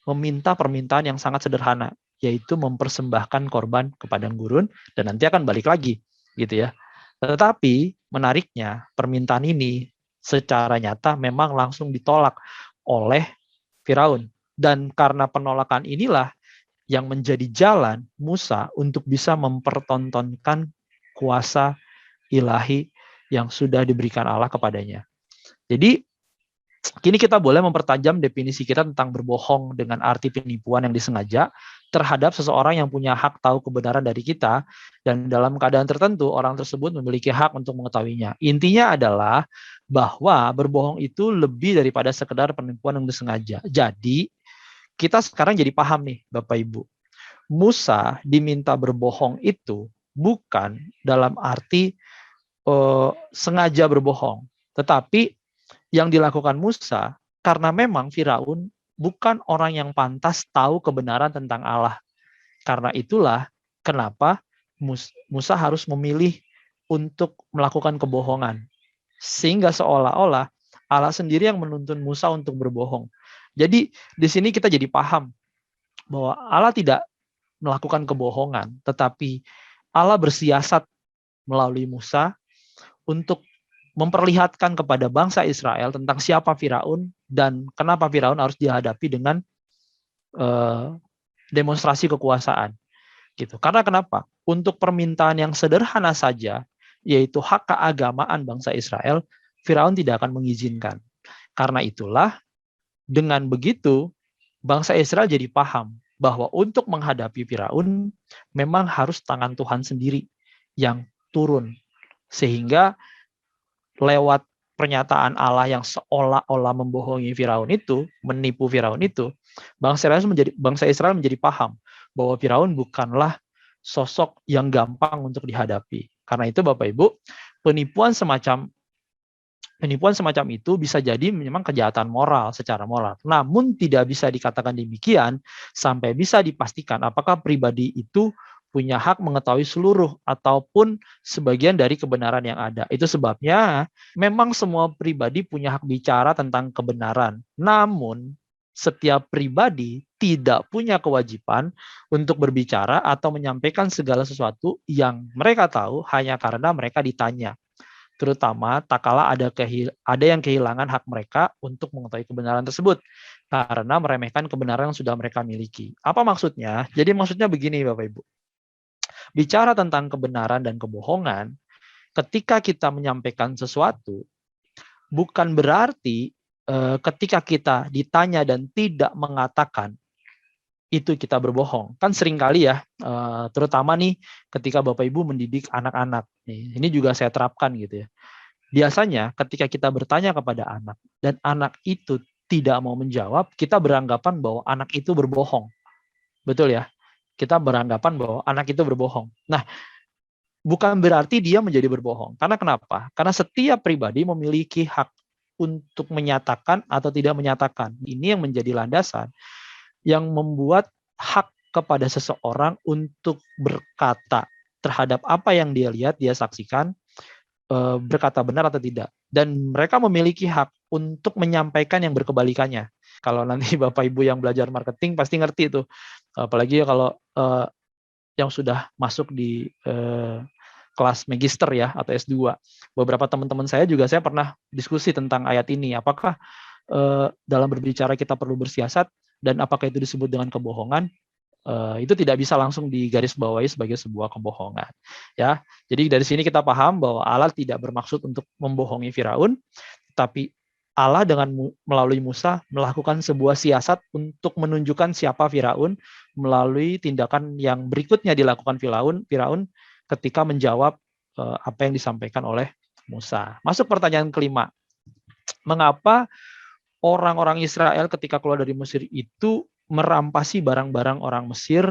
meminta permintaan yang sangat sederhana, yaitu mempersembahkan korban ke padang gurun dan nanti akan balik lagi, gitu ya. Tetapi menariknya permintaan ini secara nyata memang langsung ditolak oleh Firaun, dan karena penolakan inilah yang menjadi jalan Musa untuk bisa mempertontonkan kuasa ilahi yang sudah diberikan Allah kepadanya. Jadi kini kita boleh mempertajam definisi kita tentang berbohong dengan arti penipuan yang disengaja terhadap seseorang yang punya hak tahu kebenaran dari kita, dan dalam keadaan tertentu orang tersebut memiliki hak untuk mengetahuinya. Intinya adalah bahwa berbohong itu lebih daripada sekedar penipuan yang disengaja. Jadi kita sekarang jadi paham nih Bapak Ibu. Musa diminta berbohong itu bukan dalam arti sengaja berbohong, tetapi yang dilakukan Musa karena memang Firaun bukan orang yang pantas tahu kebenaran tentang Allah. Karena itulah kenapa Musa harus memilih untuk melakukan kebohongan. Sehingga seolah-olah Allah sendiri yang menuntun Musa untuk berbohong. Jadi di sini kita jadi paham bahwa Allah tidak melakukan kebohongan, tetapi Allah bersiasat melalui Musa untuk memperlihatkan kepada bangsa Israel tentang siapa Firaun dan kenapa Firaun harus dihadapi dengan demonstrasi kekuasaan. Gitu. Karena kenapa? Untuk permintaan yang sederhana saja, yaitu hak keagamaan bangsa Israel, Firaun tidak akan mengizinkan. Karena itulah, dengan begitu, bangsa Israel jadi paham bahwa untuk menghadapi Firaun, memang harus tangan Tuhan sendiri yang turun. Sehingga lewat pernyataan Allah yang seolah-olah membohongi Firaun itu, menipu Firaun itu, bangsa Israel menjadi paham bahwa Firaun bukanlah sosok yang gampang untuk dihadapi. Karena itu Bapak Ibu, penipuan semacam itu bisa jadi memang kejahatan moral secara moral. Namun tidak bisa dikatakan demikian sampai bisa dipastikan apakah pribadi itu punya hak mengetahui seluruh ataupun sebagian dari kebenaran yang ada. Itu sebabnya memang semua pribadi punya hak bicara tentang kebenaran. Namun setiap pribadi tidak punya kewajiban untuk berbicara atau menyampaikan segala sesuatu yang mereka tahu hanya karena mereka ditanya. Terutama tak kala ada yang kehilangan hak mereka untuk mengetahui kebenaran tersebut karena meremehkan kebenaran yang sudah mereka miliki. Apa maksudnya? Jadi maksudnya begini Bapak Ibu. Bicara tentang kebenaran dan kebohongan, ketika kita menyampaikan sesuatu, bukan berarti ketika kita ditanya dan tidak mengatakan, itu kita berbohong. Kan seringkali ya, terutama nih ketika Bapak Ibu mendidik anak-anak. Ini juga saya terapkan gitu ya. Biasanya ketika kita bertanya kepada anak, dan anak itu tidak mau menjawab, kita beranggapan bahwa anak itu berbohong. Betul ya? Kita beranggapan bahwa anak itu berbohong. Nah, bukan berarti dia menjadi berbohong. Karena kenapa? Karena setiap pribadi memiliki hak untuk menyatakan atau tidak menyatakan. Ini yang menjadi landasan yang membuat hak kepada seseorang untuk berkata terhadap apa yang dia lihat, dia saksikan, berkata benar atau tidak. Dan mereka memiliki hak untuk menyampaikan yang berkebalikannya. Kalau nanti Bapak Ibu yang belajar marketing pasti ngerti itu. Apalagi kalau yang sudah masuk di kelas magister ya atau S2. Beberapa teman-teman saya juga saya pernah diskusi tentang ayat ini. Apakah dalam berbicara kita perlu bersiasat dan apakah itu disebut dengan kebohongan? Itu tidak bisa langsung digarisbawahi sebagai sebuah kebohongan. Ya, jadi dari sini kita paham bahwa Allah tidak bermaksud untuk membohongi Firaun, tapi Allah dengan melalui Musa melakukan sebuah siasat untuk menunjukkan siapa Firaun melalui tindakan yang berikutnya dilakukan Firaun ketika menjawab apa yang disampaikan oleh Musa. Masuk pertanyaan kelima. Mengapa orang-orang Israel ketika keluar dari Mesir itu merampasi barang-barang orang Mesir,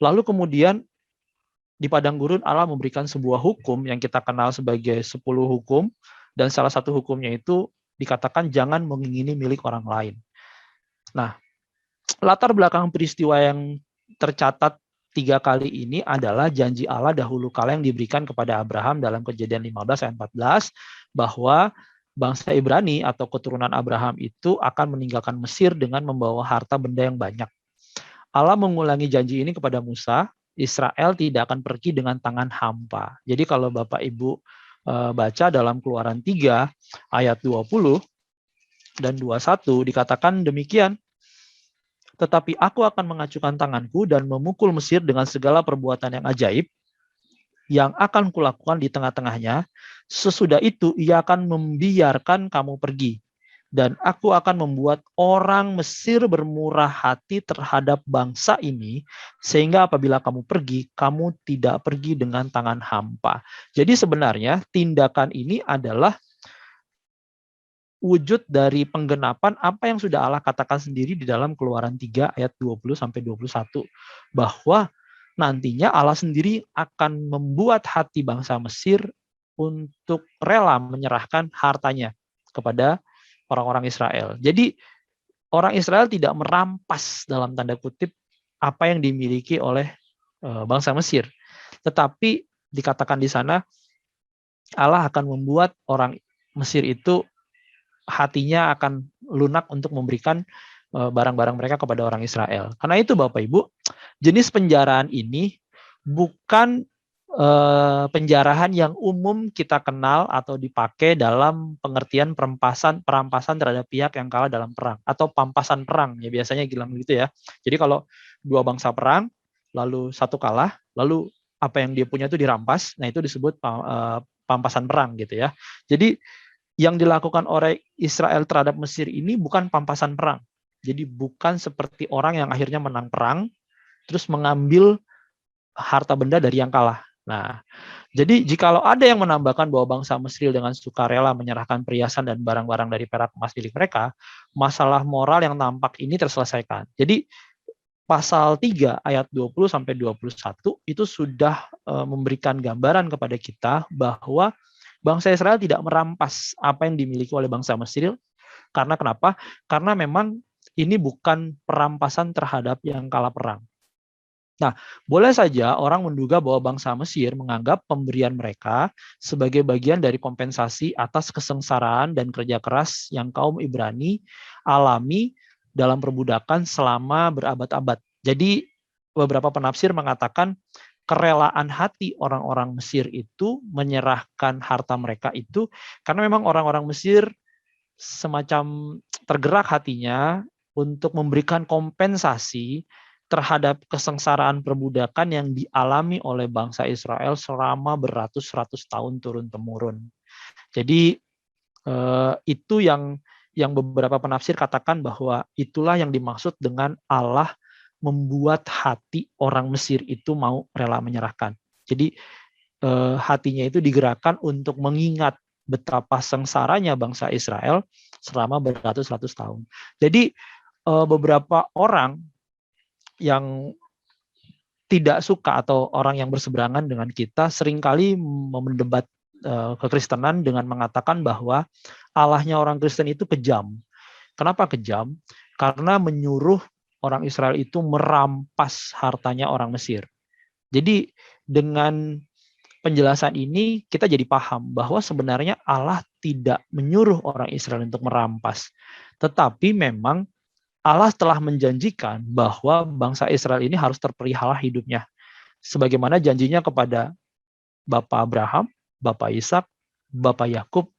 lalu kemudian di padang gurun Allah memberikan sebuah hukum yang kita kenal sebagai 10 hukum, dan salah satu hukumnya itu dikatakan jangan mengingini milik orang lain. Nah, latar belakang peristiwa yang tercatat 3 kali ini adalah janji Allah dahulu kala yang diberikan kepada Abraham dalam Kejadian 15 ayat 14, bahwa bangsa Ibrani atau keturunan Abraham itu akan meninggalkan Mesir dengan membawa harta benda yang banyak. Allah mengulangi janji ini kepada Musa, Israel tidak akan pergi dengan tangan hampa. Jadi kalau Bapak Ibu baca dalam Keluaran 3 ayat 20 dan 21 dikatakan demikian, tetapi aku akan mengacukan tanganku dan memukul Mesir dengan segala perbuatan yang ajaib yang akan kulakukan di tengah-tengahnya. Sesudah itu ia akan membiarkan kamu pergi. Dan aku akan membuat orang Mesir bermurah hati terhadap bangsa ini, sehingga apabila kamu pergi, kamu tidak pergi dengan tangan hampa. Jadi sebenarnya tindakan ini adalah wujud dari penggenapan apa yang sudah Allah katakan sendiri di dalam Keluaran 3 ayat 20-21. Bahwa nantinya Allah sendiri akan membuat hati bangsa Mesir untuk rela menyerahkan hartanya kepada orang-orang Israel. Jadi orang Israel tidak merampas dalam tanda kutip apa yang dimiliki oleh bangsa Mesir. Tetapi dikatakan di sana Allah akan membuat orang Mesir itu hatinya akan lunak untuk memberikan barang-barang mereka kepada orang Israel. Karena itu Bapak Ibu, jenis penjarahan ini bukan penjarahan yang umum kita kenal atau dipakai dalam pengertian perampasan terhadap pihak yang kalah dalam perang atau pampasan perang ya, biasanya bilang gitu ya. Jadi kalau dua bangsa perang lalu satu kalah, lalu apa yang dia punya itu dirampas, nah itu disebut pampasan perang gitu ya. Jadi yang dilakukan oleh Israel terhadap Mesir ini bukan pampasan perang. Jadi bukan seperti orang yang akhirnya menang perang terus mengambil harta benda dari yang kalah. Nah, jadi jikalau ada yang menambahkan bahwa bangsa Mesir dengan sukarela menyerahkan perhiasan dan barang-barang dari perak emas milik mereka, masalah moral yang nampak ini terselesaikan. Jadi pasal 3 ayat 20-21 itu sudah memberikan gambaran kepada kita bahwa bangsa Israel tidak merampas apa yang dimiliki oleh bangsa Mesir. Karena kenapa? Karena memang ini bukan perampasan terhadap yang kalah perang. Nah, boleh saja orang menduga bahwa bangsa Mesir menganggap pemberian mereka sebagai bagian dari kompensasi atas kesengsaraan dan kerja keras yang kaum Ibrani alami dalam perbudakan selama berabad-abad. Jadi, beberapa penafsir mengatakan kerelaan hati orang-orang Mesir itu menyerahkan harta mereka itu karena memang orang-orang Mesir semacam tergerak hatinya untuk memberikan kompensasi terhadap kesengsaraan perbudakan yang dialami oleh bangsa Israel selama beratus-ratus tahun turun-temurun. Jadi itu yang beberapa penafsir katakan bahwa itulah yang dimaksud dengan Allah membuat hati orang Mesir itu mau rela menyerahkan. Jadi hatinya itu digerakkan untuk mengingat betapa sengsaranya bangsa Israel selama beratus-ratus tahun. Jadi beberapa orang yang tidak suka atau orang yang berseberangan dengan kita seringkali mendebat kekristenan dengan mengatakan bahwa Allahnya orang Kristen itu kejam. Kenapa kejam? Karena menyuruh orang Israel itu merampas hartanya orang Mesir. Jadi dengan penjelasan ini kita jadi paham bahwa sebenarnya Allah tidak menyuruh orang Israel untuk merampas. Tetapi memang Allah telah menjanjikan bahwa bangsa Israel ini harus terpelihara hidupnya. Sebagaimana janjinya kepada Bapak Abraham, Bapak Ishak, Bapak Yakub,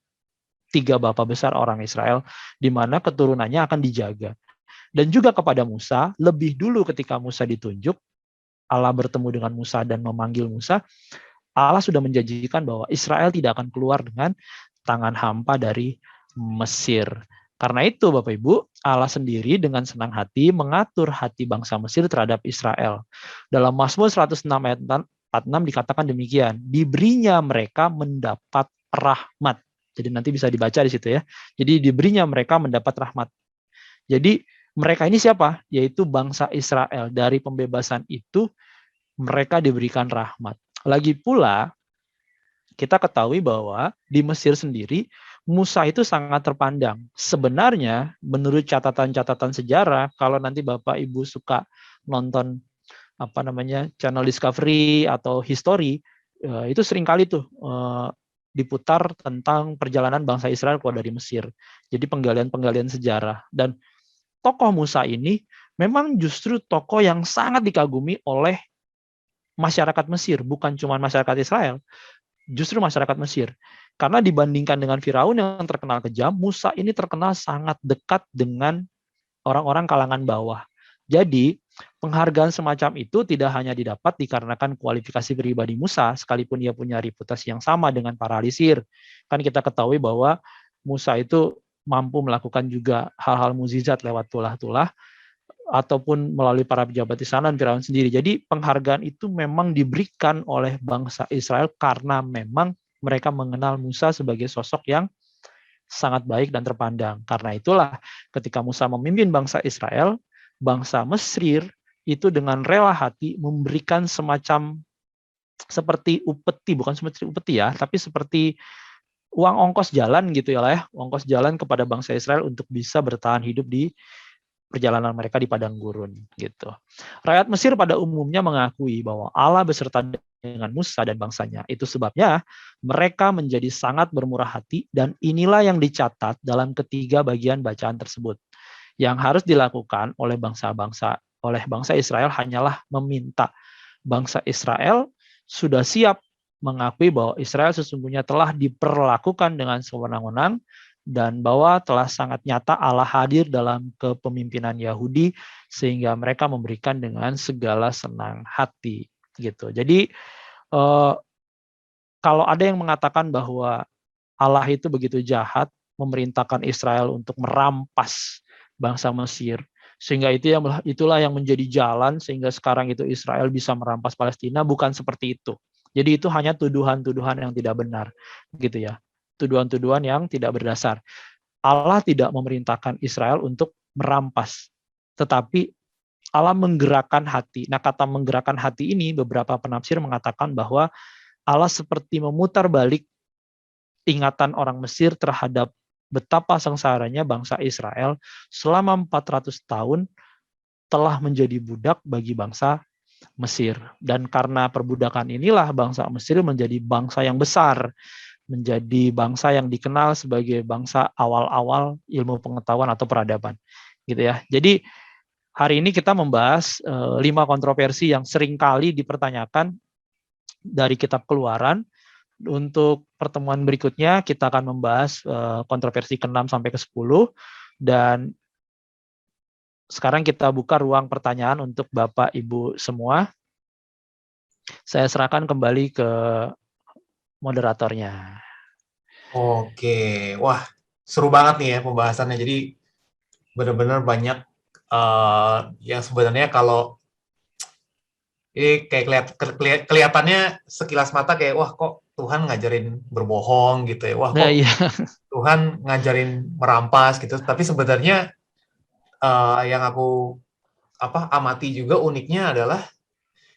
3 bapak besar orang Israel, di mana keturunannya akan dijaga. Dan juga kepada Musa, lebih dulu ketika Musa ditunjuk, Allah bertemu dengan Musa dan memanggil Musa, Allah sudah menjanjikan bahwa Israel tidak akan keluar dengan tangan hampa dari Mesir. Karena itu Bapak Ibu, Allah sendiri dengan senang hati mengatur hati bangsa Mesir terhadap Israel. Dalam Mazmur 106 ayat 46 dikatakan demikian, diberinya mereka mendapat rahmat. Jadi nanti bisa dibaca di situ ya. Jadi diberinya mereka mendapat rahmat. Jadi mereka ini siapa? Yaitu bangsa Israel. Dari pembebasan itu mereka diberikan rahmat. Lagi pula, kita ketahui bahwa di Mesir sendiri, Musa itu sangat terpandang. Sebenarnya, menurut catatan-catatan sejarah, kalau nanti Bapak Ibu suka nonton channel Discovery atau History, itu seringkali tuh diputar tentang perjalanan bangsa Israel keluar dari Mesir. Jadi penggalian-penggalian sejarah. Dan tokoh Musa ini memang justru tokoh yang sangat dikagumi oleh masyarakat Mesir, bukan cuma masyarakat Israel, justru masyarakat Mesir. Karena dibandingkan dengan Firaun yang terkenal kejam, Musa ini terkenal sangat dekat dengan orang-orang kalangan bawah. Jadi, penghargaan semacam itu tidak hanya didapat dikarenakan kualifikasi pribadi Musa, sekalipun ia punya reputasi yang sama dengan para alisir. Kan kita ketahui bahwa Musa itu mampu melakukan juga hal-hal mukjizat lewat tulah-tulah, ataupun melalui para pejabat di sana dan Firaun sendiri. Jadi penghargaan itu memang diberikan oleh bangsa Israel karena memang mereka mengenal Musa sebagai sosok yang sangat baik dan terpandang. Karena itulah ketika Musa memimpin bangsa Israel, bangsa Mesir itu dengan rela hati memberikan semacam seperti upeti, bukan seperti upeti ya, tapi seperti uang ongkos jalan gitu ya, ongkos jalan kepada bangsa Israel untuk bisa bertahan hidup di perjalanan mereka di padang gurun gitu. Rakyat Mesir pada umumnya mengakui bahwa Allah beserta dengan Musa dan bangsanya. Itu sebabnya mereka menjadi sangat bermurah hati dan inilah yang dicatat dalam ketiga bagian bacaan tersebut. Yang harus dilakukan oleh bangsa Israel hanyalah meminta. Bangsa Israel sudah siap mengakui bahwa Israel sesungguhnya telah diperlakukan dengan sewenang-wenang dan bahwa telah sangat nyata Allah hadir dalam kepemimpinan Yahudi sehingga mereka memberikan dengan segala senang hati gitu. Jadi kalau ada yang mengatakan bahwa Allah itu begitu jahat memerintahkan Israel untuk merampas bangsa Mesir sehingga itulah yang menjadi jalan sehingga sekarang itu Israel bisa merampas Palestina, bukan seperti itu. Jadi itu hanya tuduhan-tuduhan yang tidak benar gitu ya. Tuduhan-tuduhan yang tidak berdasar. Allah tidak memerintahkan Israel untuk merampas, tetapi Allah menggerakkan hati. Nah, kata menggerakkan hati ini beberapa penafsir mengatakan bahwa Allah seperti memutar balik ingatan orang Mesir terhadap betapa sengsaranya bangsa Israel selama 400 tahun telah menjadi budak bagi bangsa Mesir. Dan karena perbudakan inilah bangsa Mesir menjadi bangsa yang besar, menjadi bangsa yang dikenal sebagai bangsa awal-awal ilmu pengetahuan atau peradaban, gitu ya. Jadi hari ini kita membahas 5 kontroversi yang seringkali dipertanyakan dari Kitab Keluaran. Untuk pertemuan berikutnya kita akan membahas kontroversi ke-6 sampai ke-10 dan sekarang kita buka ruang pertanyaan untuk Bapak Ibu semua. Saya serahkan kembali ke moderatornya. Oke, wah seru banget nih ya pembahasannya. Jadi benar-benar banyak yang sebenarnya kalau ini kayak kelihatannya sekilas mata kayak wah kok Tuhan ngajarin berbohong gitu ya. Wah Nah, kok iya. Tuhan ngajarin merampas gitu. Tapi sebenarnya yang aku amati juga uniknya adalah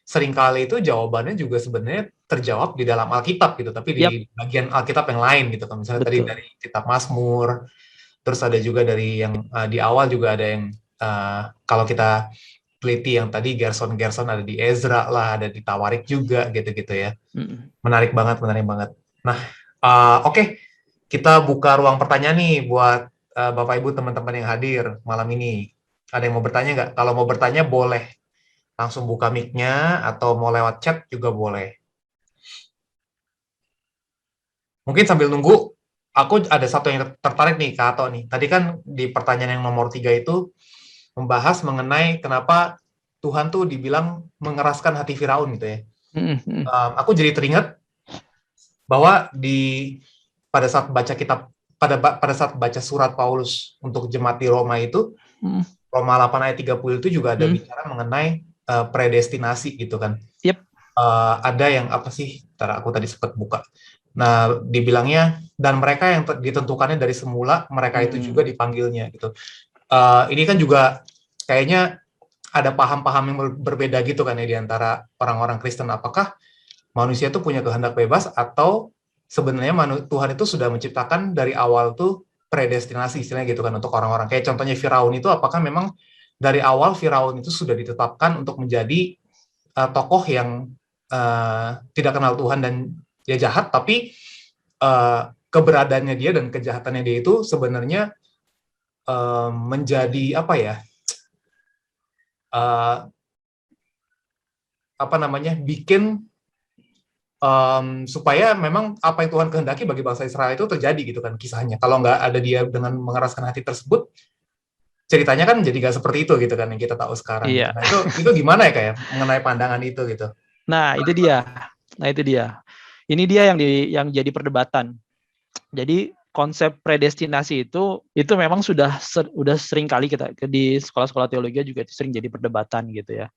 seringkali itu jawabannya juga sebenarnya terjawab di dalam Alkitab gitu, tapi di Yap, bagian Alkitab yang lain gitu. Kan misalnya tadi betul. dari kitab Mazmur, terus ada juga dari yang di awal juga ada yang kalau kita teliti yang tadi Gerson ada di Ezra lah, ada di Tawarik juga gitu-gitu ya. Menarik banget, menarik banget. Nah, oke. Kita buka ruang pertanyaan nih buat Bapak Ibu teman-teman yang hadir malam ini. Ada yang mau bertanya nggak? Kalau mau bertanya boleh langsung buka mic-nya atau mau lewat chat juga boleh. Mungkin sambil nunggu, aku ada satu yang tertarik nih Kak Ato nih. Tadi kan di pertanyaan yang nomor 3 itu membahas mengenai kenapa Tuhan tuh dibilang mengeraskan hati Firaun gitu ya. Aku jadi teringat bahwa pada saat baca kitab pada saat baca surat Paulus untuk jemaat di Roma itu, Roma 8 ayat 30 itu juga ada bicara mengenai predestinasi gitu kan. Yep. Ada yang apa sih? Aku tadi sempat buka. Nah, dibilangnya dan mereka yang ditentukannya dari semula, mereka itu juga dipanggilnya gitu. Ini kan juga kayaknya ada paham-paham yang berbeda gitu kan ya di antara orang-orang Kristen. Apakah manusia itu punya kehendak bebas atau sebenarnya Tuhan itu sudah menciptakan dari awal tuh predestinasi istilahnya gitu kan untuk orang-orang. Kayak contohnya Firaun itu apakah memang dari awal Firaun itu sudah ditetapkan untuk menjadi tokoh yang tidak kenal Tuhan dan dia jahat, tapi keberadaannya dia dan kejahatannya dia itu sebenarnya menjadi apa ya? Bikin supaya memang apa yang Tuhan kehendaki bagi bangsa Israel itu terjadi gitu kan kisahnya. Kalau nggak ada dia dengan mengeraskan hati tersebut, ceritanya kan jadi nggak seperti itu gitu kan yang kita tahu sekarang. Iya. Gitu. Nah itu gimana ya kayak mengenai pandangan itu gitu? Nah itu dia. Ini dia yang jadi perdebatan. Jadi konsep predestinasi itu memang sudah sering kali kita di sekolah-sekolah teologi juga sering jadi perdebatan gitu ya.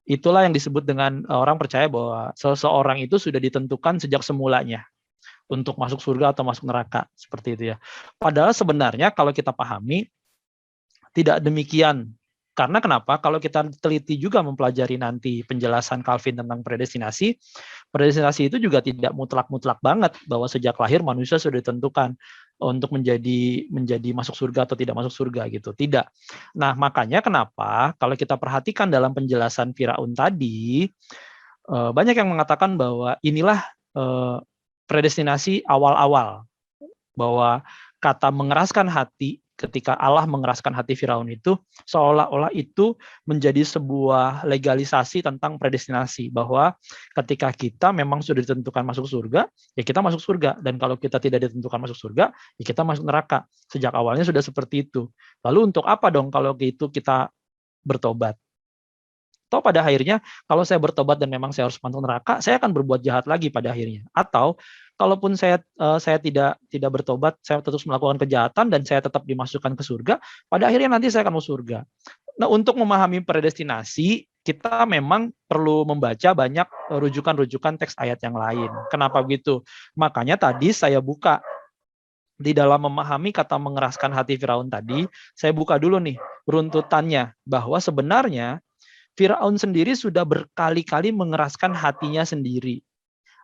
Itulah yang disebut dengan orang percaya bahwa seseorang itu sudah ditentukan sejak semulanya untuk masuk surga atau masuk neraka, seperti itu ya. Padahal sebenarnya kalau kita pahami tidak demikian. Karena kenapa? Kalau kita teliti juga mempelajari nanti penjelasan Calvin tentang predestinasi itu juga tidak mutlak-mutlak banget bahwa sejak lahir manusia sudah ditentukan untuk menjadi masuk surga atau tidak masuk surga gitu. Tidak. Nah, makanya kenapa kalau kita perhatikan dalam penjelasan Firaun tadi, banyak yang mengatakan bahwa inilah predestinasi awal-awal, bahwa kata mengeraskan hati, ketika Allah mengeraskan hati Firaun itu seolah-olah itu menjadi sebuah legalisasi tentang predestinasi, bahwa ketika kita memang sudah ditentukan masuk surga, ya kita masuk surga, dan kalau kita tidak ditentukan masuk surga, ya kita masuk neraka. Sejak awalnya sudah seperti itu. Lalu untuk apa dong kalau gitu kita bertobat? Atau pada akhirnya kalau saya bertobat dan memang saya harus masuk neraka, saya akan berbuat jahat lagi pada akhirnya. Atau kalaupun saya tidak bertobat, saya terus melakukan kejahatan dan saya tetap dimasukkan ke surga, pada akhirnya nanti saya akan masuk surga. Nah, untuk memahami predestinasi, kita memang perlu membaca banyak rujukan-rujukan teks ayat yang lain. Kenapa begitu? Makanya tadi saya buka di dalam memahami kata mengeraskan hati Firaun tadi, saya buka dulu nih runtutannya, bahwa sebenarnya Firaun sendiri sudah berkali-kali mengeraskan hatinya sendiri.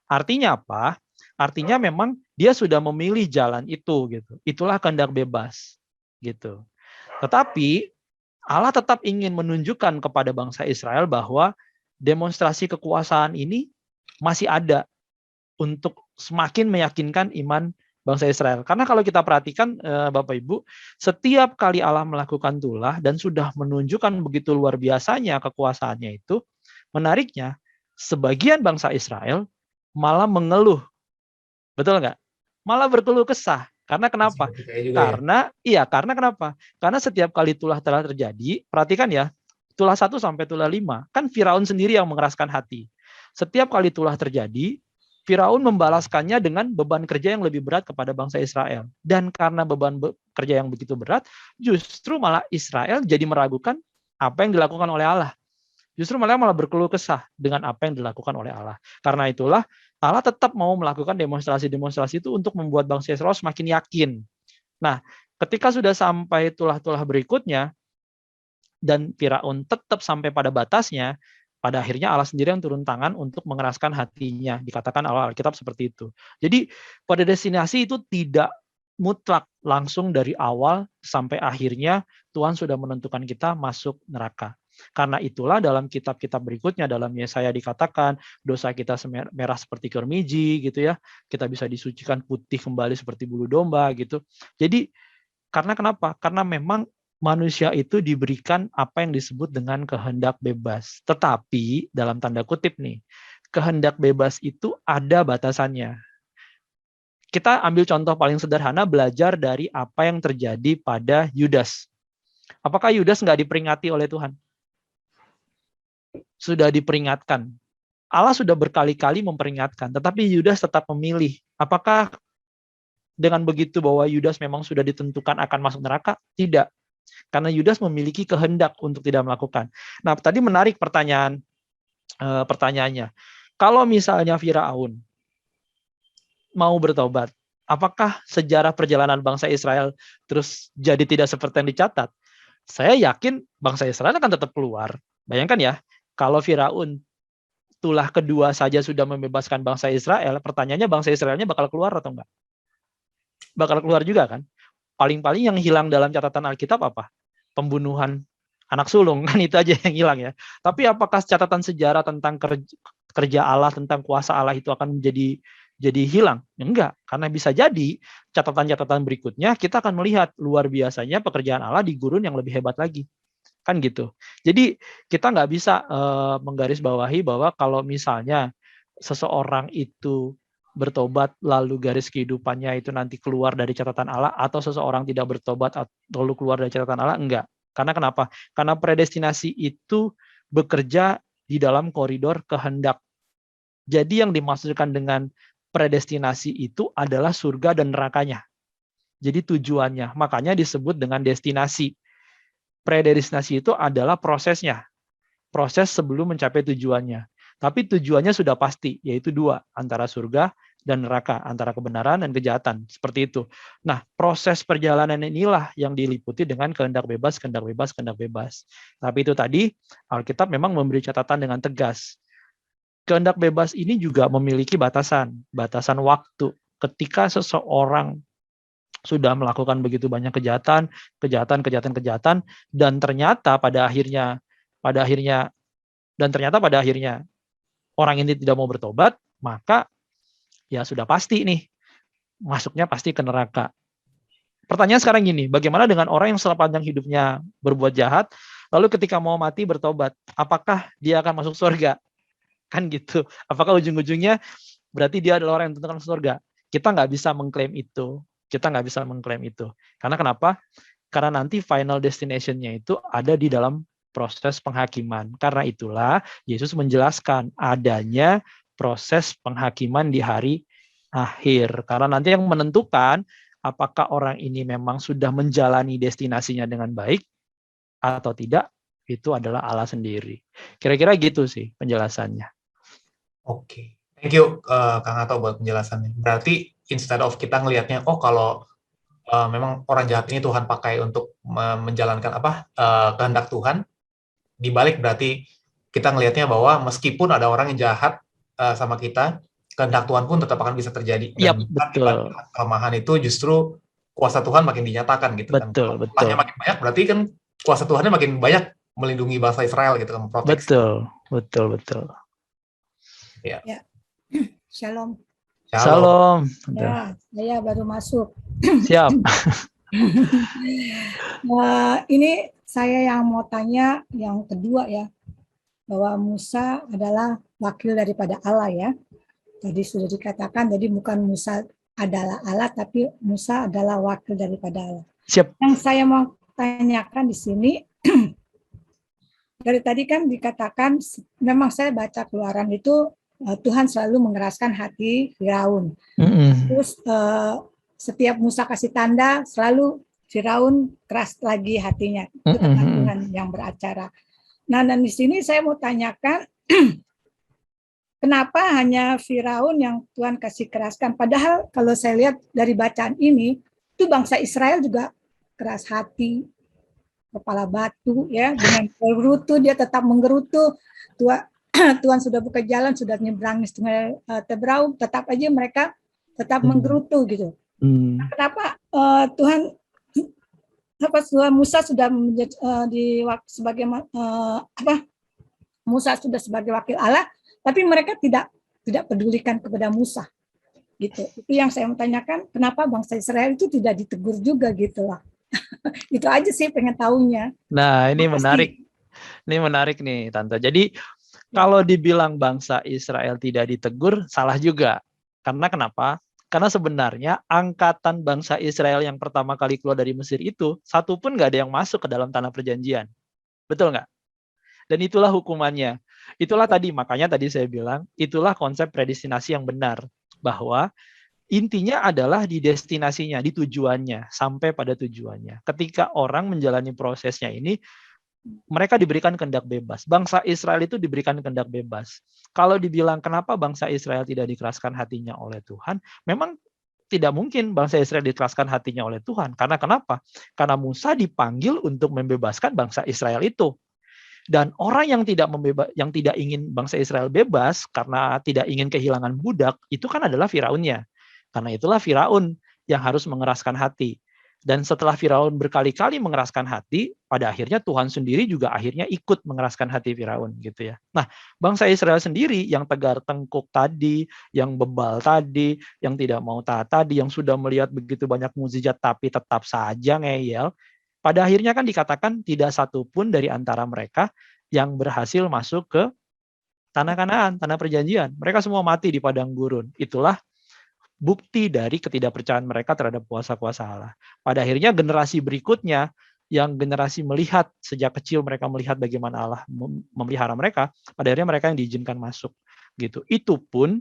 Artinya apa? Artinya memang dia sudah memilih jalan itu gitu. Itulah kehendak bebas gitu. Tetapi Allah tetap ingin menunjukkan kepada bangsa Israel bahwa demonstrasi kekuasaan ini masih ada untuk semakin meyakinkan iman bangsa Israel. Karena kalau kita perhatikan Bapak Ibu, setiap kali Allah melakukan tulah dan sudah menunjukkan begitu luar biasanya kekuasaannya itu, menariknya sebagian bangsa Israel malah mengeluh. Betul nggak? Malah berkeluh kesah. Karena kenapa? Karena kenapa? Karena setiap kali tulah telah terjadi, perhatikan ya, tulah 1 sampai tulah 5, kan Firaun sendiri yang mengeraskan hati. Setiap kali tulah terjadi, Firaun membalaskannya dengan beban kerja yang lebih berat kepada bangsa Israel. Dan karena beban kerja yang begitu berat, justru malah Israel jadi meragukan apa yang dilakukan oleh Allah. Justru malah berkeluh kesah dengan apa yang dilakukan oleh Allah. Karena itulah Allah tetap mau melakukan demonstrasi-demonstrasi itu untuk membuat bangsa Israel semakin yakin. Nah, ketika sudah sampai tulah-tulah berikutnya, dan Firaun tetap sampai pada batasnya, pada akhirnya Allah sendiri yang turun tangan untuk mengeraskan hatinya. Dikatakan Allah Alkitab seperti itu. Jadi pada destinasi itu tidak mutlak langsung dari awal sampai akhirnya Tuhan sudah menentukan kita masuk neraka. Karena itulah dalam kitab-kitab berikutnya, dalam Yesaya dikatakan dosa kita merah seperti kermiji gitu ya. Kita bisa disucikan putih kembali seperti bulu domba gitu. Jadi karena kenapa? Karena memang manusia itu diberikan apa yang disebut dengan kehendak bebas. Tetapi dalam tanda kutip nih, kehendak bebas itu ada batasannya. Kita ambil contoh paling sederhana, belajar dari apa yang terjadi pada Yudas. Apakah Yudas nggak diperingati oleh Tuhan? Sudah diperingatkan. Allah sudah berkali-kali memperingatkan, tetapi Yudas tetap memilih. Apakah dengan begitu bahwa Yudas memang sudah ditentukan akan masuk neraka? Tidak. Karena Yudas memiliki kehendak untuk tidak melakukan. Nah, tadi menarik pertanyaannya. Kalau misalnya Firaun mau bertobat, apakah sejarah perjalanan bangsa Israel terus jadi tidak seperti yang dicatat? Saya yakin bangsa Israel akan tetap keluar. Bayangkan ya, kalau Firaun tulah kedua saja sudah membebaskan bangsa Israel, pertanyaannya bangsa Israelnya bakal keluar atau enggak? Bakal keluar juga kan? Paling-paling yang hilang dalam catatan Alkitab apa? Pembunuhan anak sulung, kan itu aja yang hilang ya. Tapi apakah catatan sejarah tentang kerja Allah, tentang kuasa Allah itu akan jadi hilang? Enggak, karena bisa jadi catatan-catatan berikutnya kita akan melihat luar biasanya pekerjaan Allah di gurun yang lebih hebat lagi. Kan gitu. Jadi kita nggak bisa menggarisbawahi bahwa kalau misalnya seseorang itu bertobat lalu garis kehidupannya itu nanti keluar dari catatan Allah, atau seseorang tidak bertobat lalu keluar dari catatan Allah, enggak. Karena kenapa? Karena predestinasi itu bekerja di dalam koridor kehendak. Jadi yang dimaksudkan dengan predestinasi itu adalah surga dan nerakanya. Jadi tujuannya, makanya disebut dengan destinasi. Predestinasi itu adalah prosesnya, proses sebelum mencapai tujuannya. Tapi tujuannya sudah pasti, yaitu dua, antara surga dan neraka, antara kebenaran dan kejahatan, seperti itu. Nah, proses perjalanan inilah yang diliputi dengan kehendak bebas, kehendak bebas, kehendak bebas. Tapi itu tadi, Alkitab memang memberi catatan dengan tegas. Kehendak bebas ini juga memiliki batasan waktu. Ketika seseorang sudah melakukan begitu banyak kejahatan, dan ternyata pada akhirnya orang ini tidak mau bertobat, maka ya sudah pasti nih, masuknya pasti ke neraka. Pertanyaan sekarang gini, bagaimana dengan orang yang sepanjang hidupnya berbuat jahat, lalu ketika mau mati bertobat, apakah dia akan masuk surga? Kan gitu. Apakah ujung-ujungnya berarti dia adalah orang yang tentukan surga? Kita nggak bisa mengklaim itu. Karena kenapa? Karena nanti final destination-nya itu ada di dalam proses penghakiman. Karena itulah Yesus menjelaskan adanya proses penghakiman di hari akhir. Karena nanti yang menentukan apakah orang ini memang sudah menjalani destinasinya dengan baik atau tidak, itu adalah Allah sendiri. Kira-kira gitu sih penjelasannya. Oke. Thank you, Kang Ato, buat penjelasannya. Berarti instead of kita ngelihatnya, kalau memang orang jahat ini Tuhan pakai untuk menjalankan kehendak Tuhan, dibalik berarti kita ngelihatnya bahwa meskipun ada orang yang jahat sama kita, kehendak Tuhan pun tetap akan bisa terjadi. Dan betul. Kelemahan itu justru kuasa Tuhan makin dinyatakan gitu kan. Betul. Kelemahannya makin banyak, berarti kan kuasa Tuhannya makin banyak melindungi bangsa Israel gitu kan, memproteksi. Betul. Ya. Shalom. Ya, saya baru masuk. Siap. Ini saya yang mau tanya yang kedua ya, bahwa Musa adalah wakil daripada Allah ya. Tadi sudah dikatakan, jadi bukan Musa adalah Allah, tapi Musa adalah wakil daripada Allah. Siap. Yang saya mau tanyakan di sini, dari tadi kan dikatakan, memang saya baca Keluaran itu, Tuhan selalu mengeraskan hati Firaun. Terus setiap Musa kasih tanda, selalu Firaun keras lagi hatinya. Itu kata Tuhan yang beracara. Nah, dan di sini saya mau tanyakan, kenapa hanya Firaun yang Tuhan kasih keraskan? Padahal kalau saya lihat dari bacaan ini, itu bangsa Israel juga keras hati, kepala batu, ya, dengan menggerutu, dia tetap menggerutu. Tuhan sudah buka jalan, sudah nyebrang Sungai Tebrau, tetap aja mereka tetap menggerutu gitu. Nah, kenapa Tuhan Musa sudah sebagai Musa sudah sebagai wakil Allah, tapi mereka tidak pedulikan kepada Musa, gitu. Itu yang saya mau tanyakan, kenapa bangsa Israel itu tidak ditegur juga gitu lah. Itu aja sih pengen tahunya. Nah, ini menarik nih Tante. Jadi kalau dibilang bangsa Israel tidak ditegur, salah juga. Karena kenapa? Karena sebenarnya angkatan bangsa Israel yang pertama kali keluar dari Mesir itu, satu pun nggak ada yang masuk ke dalam tanah perjanjian. Betul nggak? Dan itulah hukumannya. Itulah tadi, makanya tadi saya bilang, itulah konsep predestinasi yang benar. Bahwa intinya adalah di destinasinya, di tujuannya, sampai pada tujuannya. Ketika orang menjalani prosesnya ini, mereka diberikan kehendak bebas. Bangsa Israel itu diberikan kehendak bebas. Kalau dibilang kenapa bangsa Israel tidak dikeraskan hatinya oleh Tuhan, memang tidak mungkin bangsa Israel dikeraskan hatinya oleh Tuhan. Karena kenapa? Karena Musa dipanggil untuk membebaskan bangsa Israel itu. Dan orang yang tidak ingin bangsa Israel bebas karena tidak ingin kehilangan budak, itu kan adalah Firaunnya. Karena itulah Firaun yang harus mengeraskan hati. Dan setelah Firaun berkali-kali mengeraskan hati, pada akhirnya Tuhan sendiri juga akhirnya ikut mengeraskan hati Firaun gitu ya. Nah, bangsa Israel sendiri yang tegar tengkuk tadi, yang bebal tadi, yang tidak mau taat tadi, yang sudah melihat begitu banyak mukjizat tapi tetap saja ngeyel, pada akhirnya kan dikatakan tidak satu pun dari antara mereka yang berhasil masuk ke tanah Kanaan, tanah perjanjian. Mereka semua mati di padang gurun. Itulah bukti dari ketidakpercayaan mereka terhadap kuasa-kuasa Allah. Pada akhirnya generasi berikutnya, yang generasi melihat sejak kecil mereka melihat bagaimana Allah memelihara mereka, pada akhirnya mereka yang diizinkan masuk. Gitu. Itu pun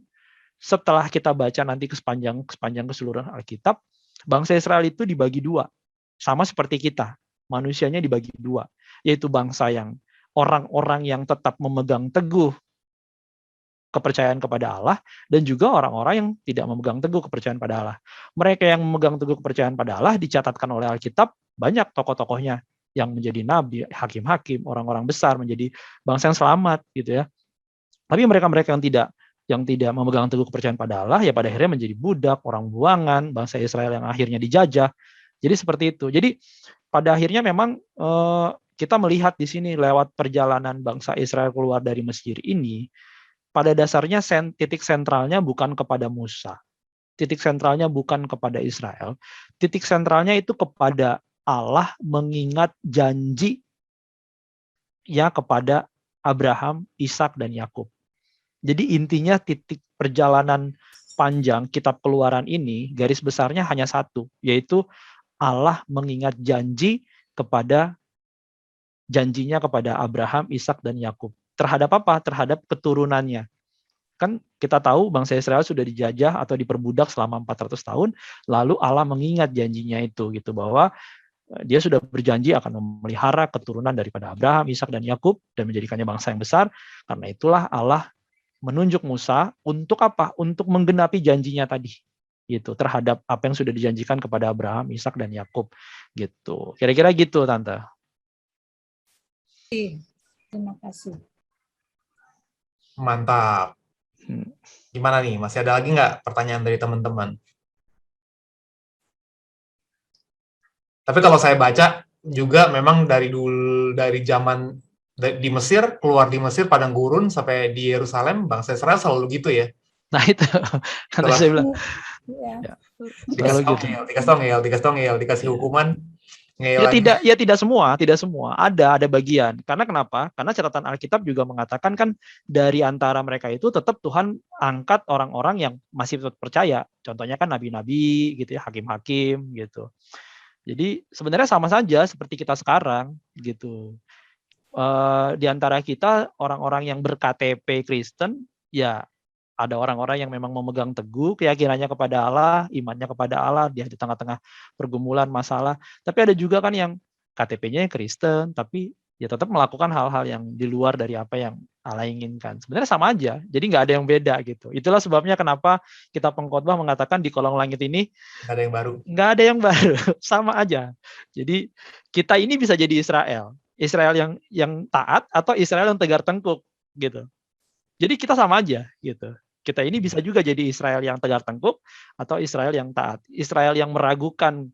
setelah kita baca nanti sepanjang keseluruhan Alkitab, bangsa Israel itu dibagi dua, sama seperti kita, manusianya dibagi dua, yaitu bangsa yang orang-orang yang tetap memegang teguh kepercayaan kepada Allah, dan juga orang-orang yang tidak memegang teguh kepercayaan pada Allah. Mereka yang memegang teguh kepercayaan pada Allah dicatatkan oleh Alkitab, banyak tokoh-tokohnya yang menjadi nabi, hakim-hakim, orang-orang besar, menjadi bangsa yang selamat gitu ya. Tapi mereka-mereka yang tidak memegang teguh kepercayaan pada Allah, ya pada akhirnya menjadi budak, orang buangan, bangsa Israel yang akhirnya dijajah. Jadi seperti itu. Jadi pada akhirnya memang kita melihat di sini lewat perjalanan bangsa Israel keluar dari Mesir ini, pada dasarnya titik sentralnya bukan kepada Musa. Titik sentralnya bukan kepada Israel. Titik sentralnya itu kepada Allah mengingat janji ya kepada Abraham, Ishak, dan Yakub. Jadi intinya titik perjalanan panjang kitab Keluaran ini, garis besarnya hanya satu, yaitu Allah mengingat janjinya kepada Abraham, Ishak, dan Yakub. Terhadap apa? Terhadap keturunannya. Kan kita tahu bangsa Israel sudah dijajah atau diperbudak selama 400 tahun, lalu Allah mengingat janjinya itu gitu, bahwa dia sudah berjanji akan memelihara keturunan daripada Abraham, Ishak, dan Yakub dan menjadikannya bangsa yang besar. Karena itulah Allah menunjuk Musa untuk apa? Untuk menggenapi janjinya tadi. Gitu, terhadap apa yang sudah dijanjikan kepada Abraham, Ishak, dan Yakub gitu. Kira-kira gitu, Tante. Terima kasih. Mantap. Gimana nih? Masih ada lagi nggak pertanyaan dari teman-teman? Tapi kalau saya baca juga memang dari zaman di Mesir, keluar di Mesir, padang gurun, sampai di Yerusalem, bangsa Israel selalu gitu ya. Nah itu, karena saya bilang, Ya. dikasih ngeyel, dikasih hukuman, Ya tidak semua. Ada bagian. Karena kenapa? Karena catatan Alkitab juga mengatakan kan dari antara mereka itu tetap Tuhan angkat orang-orang yang masih tetap percaya. Contohnya kan nabi-nabi gitu ya, hakim-hakim gitu. Jadi sebenarnya sama saja seperti kita sekarang gitu. Di antara kita orang-orang yang ber-KTP Kristen, ya ada orang-orang yang memang memegang teguh keyakinannya kepada Allah, imannya kepada Allah, dia di tengah-tengah pergumulan masalah. Tapi ada juga kan yang KTP-nya Kristen, tapi ya tetap melakukan hal-hal yang di luar dari apa yang Allah inginkan. Sebenarnya sama aja, jadi nggak ada yang beda gitu. Itulah sebabnya kenapa kita pengkhotbah mengatakan di kolong langit ini nggak ada yang baru. Nggak ada yang baru, sama aja. Jadi kita ini bisa jadi Israel yang taat atau Israel yang tegar tengkuk gitu. Jadi kita sama aja gitu. Kita ini bisa juga jadi Israel yang tegar tengkuk atau Israel yang taat. Israel yang meragukan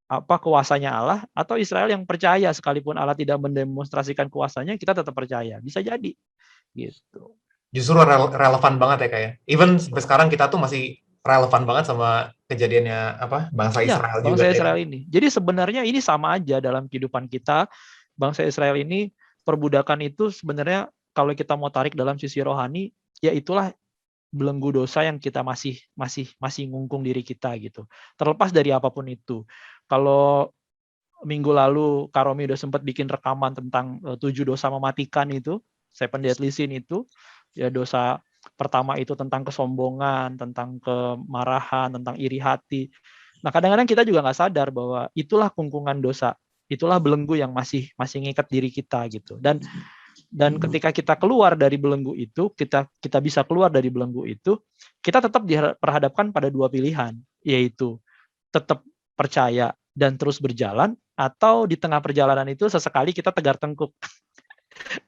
apa kuasanya Allah atau Israel yang percaya sekalipun Allah tidak mendemonstrasikan kuasanya, kita tetap percaya. Bisa jadi gitu. Justru relevan banget ya kayak. Even sampai sekarang kita tuh masih relevan banget sama kejadiannya bangsa Israel juga. Bangsa Israel ini. Jadi sebenarnya ini sama aja dalam kehidupan kita. Bangsa Israel ini, perbudakan itu sebenarnya kalau kita mau tarik dalam sisi rohani, ya itulah belenggu dosa yang kita masih ngungkung diri kita gitu. Terlepas dari apapun itu. Kalau minggu lalu Karomi udah sempat bikin rekaman tentang 7 dosa mematikan itu, 7 deadly sin itu, ya dosa pertama itu tentang kesombongan, tentang kemarahan, tentang iri hati. Nah kadang-kadang kita juga nggak sadar bahwa itulah kungkungan dosa, itulah belenggu yang masih ngikat diri kita gitu. Dan ketika kita keluar dari belenggu itu, kita bisa keluar dari belenggu itu, kita tetap diperhadapkan pada dua pilihan, yaitu tetap percaya dan terus berjalan, atau di tengah perjalanan itu sesekali kita tegar tengkuk.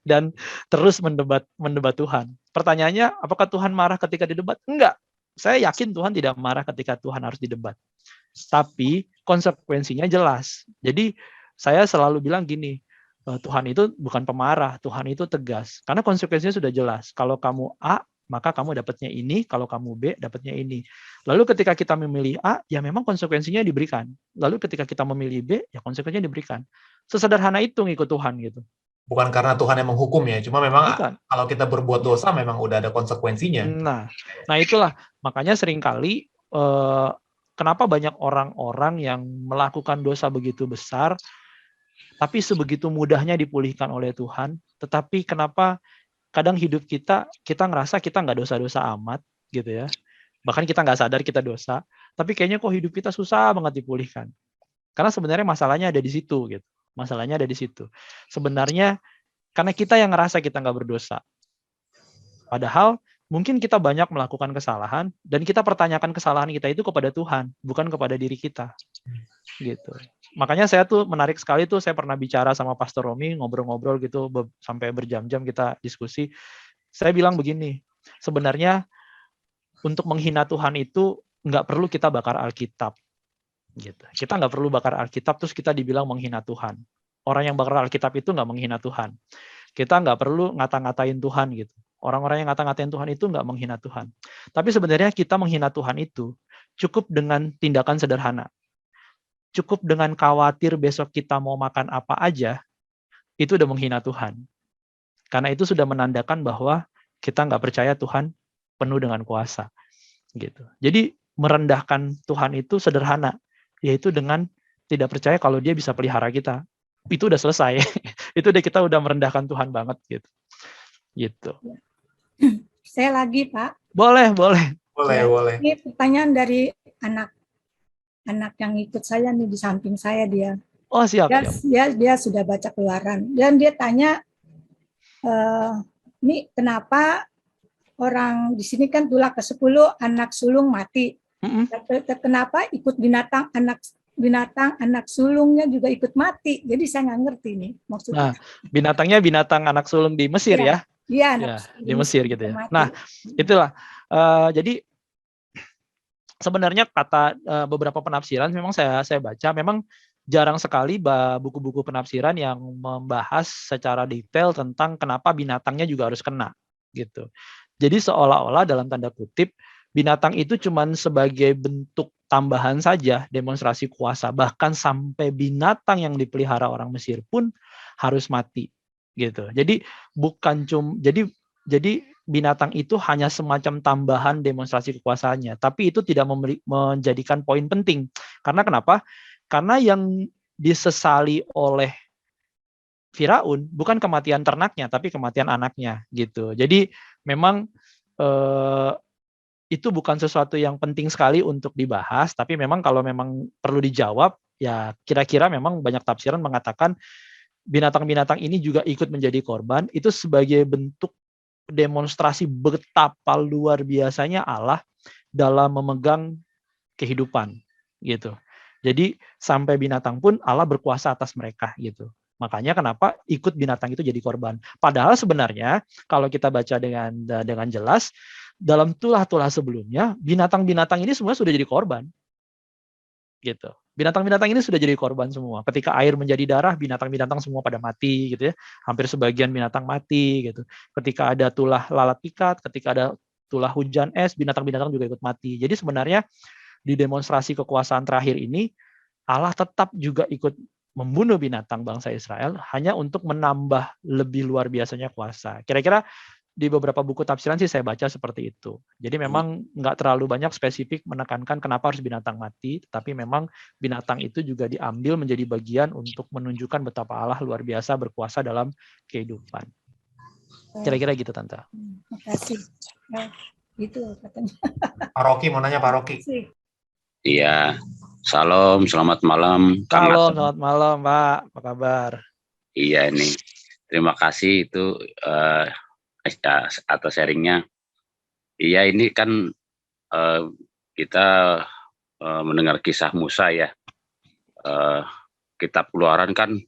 dan terus mendebat Tuhan. Pertanyaannya, apakah Tuhan marah ketika didebat? Enggak. Saya yakin Tuhan tidak marah ketika Tuhan harus didebat. Tapi konsekuensinya jelas. Jadi saya selalu bilang gini, Tuhan itu bukan pemarah, Tuhan itu tegas. Karena konsekuensinya sudah jelas. Kalau kamu A, maka kamu dapatnya ini, kalau kamu B, dapatnya ini. Lalu ketika kita memilih A, ya memang konsekuensinya diberikan. Lalu ketika kita memilih B, ya konsekuensinya diberikan. Sesederhana itu ngikut Tuhan gitu. Bukan karena Tuhan yang menghukum ya, cuma memang Bukan. kalau kita berbuat dosa memang udah ada konsekuensinya. Nah itulah makanya seringkali kenapa banyak orang-orang yang melakukan dosa begitu besar, tapi sebegitu mudahnya dipulihkan oleh Tuhan. Tetapi kenapa kadang hidup kita ngerasa kita nggak dosa-dosa amat gitu ya. Bahkan kita nggak sadar kita dosa, tapi kayaknya kok hidup kita susah banget dipulihkan. Karena sebenarnya masalahnya ada di situ gitu. Masalahnya ada di situ. Sebenarnya karena kita yang ngerasa kita nggak berdosa. Padahal mungkin kita banyak melakukan kesalahan dan kita pertanyakan kesalahan kita itu kepada Tuhan, bukan kepada diri kita. Gitu. Makanya saya tuh menarik sekali tuh, saya pernah bicara sama Pastor Romi, ngobrol-ngobrol gitu sampai berjam-jam kita diskusi. Saya bilang begini, sebenarnya untuk menghina Tuhan itu nggak perlu kita bakar Alkitab. Gitu. Kita nggak perlu bakar Alkitab terus kita dibilang menghina Tuhan. Orang yang bakar Alkitab itu nggak menghina Tuhan. Kita nggak perlu ngata-ngatain Tuhan gitu. Orang-orang yang ngata-ngatain Tuhan itu nggak menghina Tuhan. Tapi sebenarnya kita menghina Tuhan itu cukup dengan tindakan sederhana. Cukup dengan khawatir besok kita mau makan apa aja, itu udah menghina Tuhan. Karena itu sudah menandakan bahwa kita nggak percaya Tuhan penuh dengan kuasa. Gitu. Jadi merendahkan Tuhan itu sederhana, yaitu dengan tidak percaya kalau dia bisa pelihara kita. Itu udah selesai. Itu kita udah merendahkan Tuhan banget gitu. Gitu. Saya lagi, Pak. Boleh. Boleh. Ini pertanyaan dari anak yang ikut saya nih di samping saya dia. Oh, siap. Dia sudah baca Keluaran dan dia tanya, ini kenapa orang di sini kan tulah ke-10 anak sulung mati. Kenapa ikut binatang anak sulungnya juga ikut mati? Jadi saya nggak ngerti nih maksudnya. Nah, binatangnya binatang anak sulung di Mesir ya? Iya, di Mesir gitu ya. Mati. Nah, itulah. Jadi sebenarnya kata beberapa penafsiran memang saya baca memang jarang sekali buku-buku penafsiran yang membahas secara detail tentang kenapa binatangnya juga harus kena gitu. Jadi seolah-olah dalam tanda kutip binatang itu cuma sebagai bentuk tambahan saja demonstrasi kuasa, bahkan sampai binatang yang dipelihara orang Mesir pun harus mati gitu. Jadi bukan jadi binatang itu hanya semacam tambahan demonstrasi kekuasaannya, tapi itu tidak menjadikan poin penting. Karena kenapa? Karena yang disesali oleh Firaun bukan kematian ternaknya, tapi kematian anaknya gitu. Jadi memang itu bukan sesuatu yang penting sekali untuk dibahas, tapi memang kalau memang perlu dijawab, ya kira-kira memang banyak tafsiran mengatakan binatang-binatang ini juga ikut menjadi korban, itu sebagai bentuk demonstrasi betapa luar biasanya Allah dalam memegang kehidupan gitu. Jadi sampai binatang pun Allah berkuasa atas mereka gitu. Makanya kenapa ikut binatang itu jadi korban. Padahal sebenarnya kalau kita baca dengan jelas dalam tulah-tulah sebelumnya binatang-binatang ini semua sudah jadi korban. Gitu. Binatang-binatang ini sudah jadi korban semua. Ketika air menjadi darah, binatang-binatang semua pada mati gitu ya. Hampir sebagian binatang mati gitu. Ketika ada tulah lalat pikat, ketika ada tulah hujan es, binatang-binatang juga ikut mati. Jadi sebenarnya di demonstrasi kekuasaan terakhir ini Allah tetap juga ikut membunuh binatang bangsa Israel hanya untuk menambah lebih luar biasanya kuasa. Kira-kira di beberapa buku tafsiran sih saya baca seperti itu. Jadi memang nggak terlalu banyak spesifik menekankan kenapa harus binatang mati, tapi memang binatang itu juga diambil menjadi bagian untuk menunjukkan betapa Allah luar biasa berkuasa dalam kehidupan. Kira-kira gitu, Tante. Terima kasih. Nah, gitu katanya. Pak Rocky mau nanya, Pak Rocky. Iya. Salam, selamat malam. Salam, selamat malam, Pak. Apa kabar? Iya nih. Terima kasih itu atas sharingnya. Iya, ini kan kita mendengar kisah Musa ya. Kitab Keluaran kan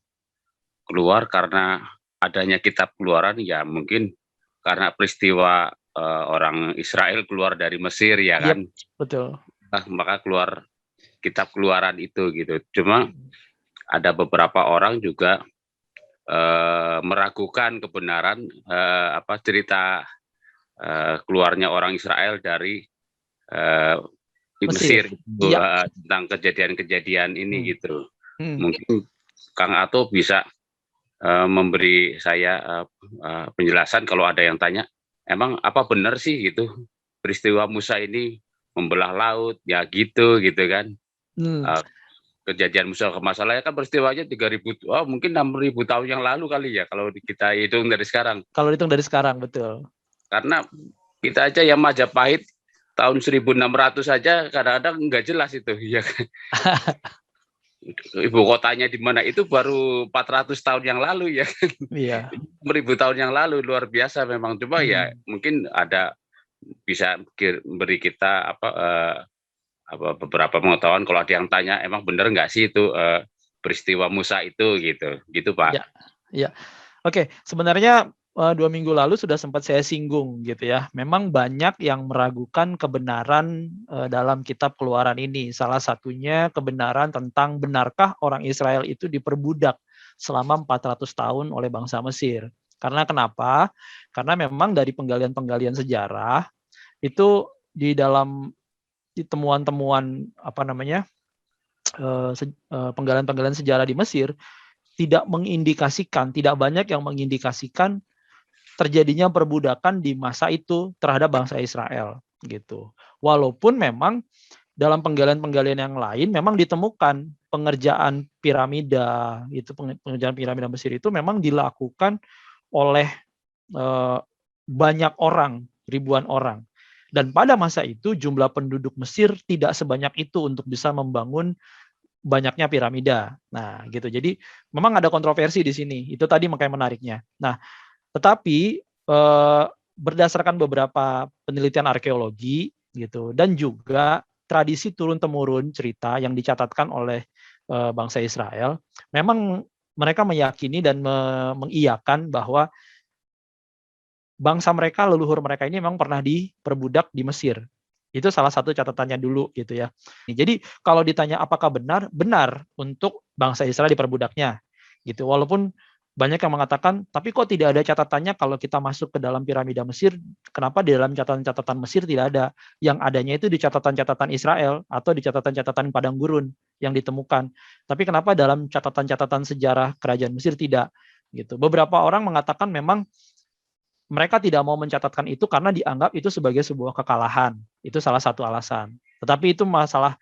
keluar karena adanya kitab Keluaran ya mungkin karena peristiwa orang Israel keluar dari Mesir ya kan, betul. maka keluar kitab Keluaran itu gitu. Cuma ada beberapa orang juga meragukan kebenaran cerita keluarnya orang Israel dari di Mesir itu, tentang kejadian-kejadian ini gitu. Mungkin Kang Ato bisa memberi saya penjelasan kalau ada yang tanya, emang apa benar sih gitu peristiwa Musa ini membelah laut ya gitu kan. Kejadian Musa, masalahnya kan peristiwanya 3.000, mungkin 6.000 tahun yang lalu kali ya kalau kita hitung dari sekarang. Kalau hitung dari sekarang, betul. Karena kita aja yang Majapahit tahun 1600 saja kadang-kadang nggak jelas itu, ya kan. Ibu kotanya di mana itu baru 400 tahun yang lalu ya kan. Iya. 1000 tahun yang lalu, luar biasa memang. Coba ya mungkin ada bisa beri kita beberapa pengetahuan kalau ada yang tanya emang benar nggak sih itu peristiwa Musa itu gitu Pak. Ya. Oke, sebenarnya 2 minggu lalu sudah sempat saya singgung gitu ya. Memang banyak yang meragukan kebenaran dalam kitab Keluaran ini. Salah satunya kebenaran tentang benarkah orang Israel itu diperbudak selama 400 tahun oleh bangsa Mesir. Karena kenapa? Karena memang dari penggalian-penggalian sejarah itu di dalam temuan-temuan penggalian-penggalian sejarah di Mesir tidak banyak yang mengindikasikan terjadinya perbudakan di masa itu terhadap bangsa Israel gitu. Walaupun memang dalam penggalian-penggalian yang lain memang ditemukan pengerjaan piramida Mesir itu memang dilakukan oleh banyak orang, ribuan orang. Dan pada masa itu jumlah penduduk Mesir tidak sebanyak itu untuk bisa membangun banyaknya piramida. Nah, gitu. Jadi memang ada kontroversi di sini. Itu tadi makanya menariknya. Nah, tetapi berdasarkan beberapa penelitian arkeologi gitu dan juga tradisi turun-temurun cerita yang dicatatkan oleh bangsa Israel, memang mereka meyakini dan mengiyakan bahwa bangsa mereka, leluhur mereka ini memang pernah diperbudak di Mesir. Itu salah satu catatannya dulu gitu ya. Jadi kalau ditanya apakah benar untuk bangsa Israel diperbudaknya gitu. Walaupun banyak yang mengatakan, tapi kok tidak ada catatannya kalau kita masuk ke dalam piramida Mesir, kenapa di dalam catatan-catatan Mesir tidak ada? Yang adanya itu di catatan-catatan Israel atau di catatan-catatan padang gurun yang ditemukan. Tapi kenapa dalam catatan-catatan sejarah kerajaan Mesir tidak? Gitu. Beberapa orang mengatakan memang mereka tidak mau mencatatkan itu karena dianggap itu sebagai sebuah kekalahan. Itu salah satu alasan. Tetapi itu masalah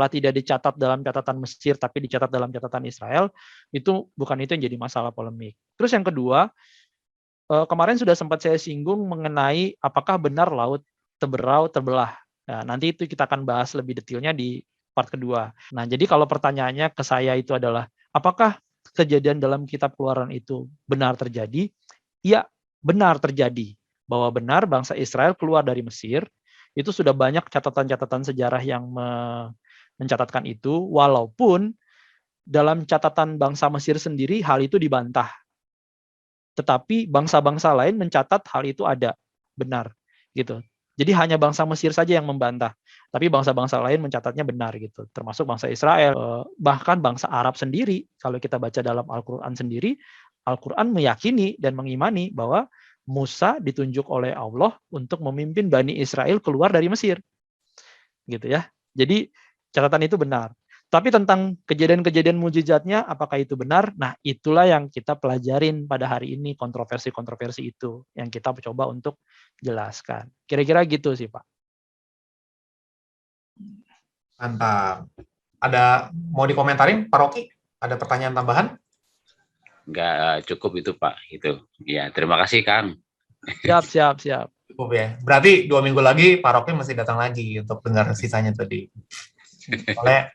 tidak dicatat dalam catatan Mesir, tapi dicatat dalam catatan Israel, itu bukan itu yang jadi masalah polemik. Terus yang kedua, kemarin sudah sempat saya singgung mengenai apakah benar laut Teberau terbelah. Nah, nanti itu kita akan bahas lebih detailnya di part kedua. Nah, jadi kalau pertanyaannya ke saya itu adalah, apakah kejadian dalam kitab Keluaran itu benar terjadi? Iya, benar terjadi, bahwa benar bangsa Israel keluar dari Mesir, itu sudah banyak catatan-catatan sejarah yang mencatatkan itu, walaupun dalam catatan bangsa Mesir sendiri hal itu dibantah. Tetapi bangsa-bangsa lain mencatat hal itu ada, benar, gitu. Jadi hanya bangsa Mesir saja yang membantah, tapi bangsa-bangsa lain mencatatnya benar gitu, termasuk bangsa Israel, bahkan bangsa Arab sendiri. Kalau kita baca dalam Al-Quran sendiri, Al-Quran meyakini dan mengimani bahwa Musa ditunjuk oleh Allah untuk memimpin Bani Israel keluar dari Mesir. Gitu ya. Jadi catatan itu benar. Tapi tentang kejadian-kejadian mujizatnya, apakah itu benar? Nah, itulah yang kita pelajarin pada hari ini, kontroversi-kontroversi itu yang kita coba untuk jelaskan. Kira-kira gitu sih, Pak. Mantap. Ada mau dikomentarin, Pak Rocky? Ada pertanyaan tambahan? Enggak, cukup itu Pak. Itu. Ya, terima kasih Kang. Siap. Cukup ya. Berarti 2 minggu lagi Pak Rocky masih datang lagi untuk dengar sisanya tadi. Oleh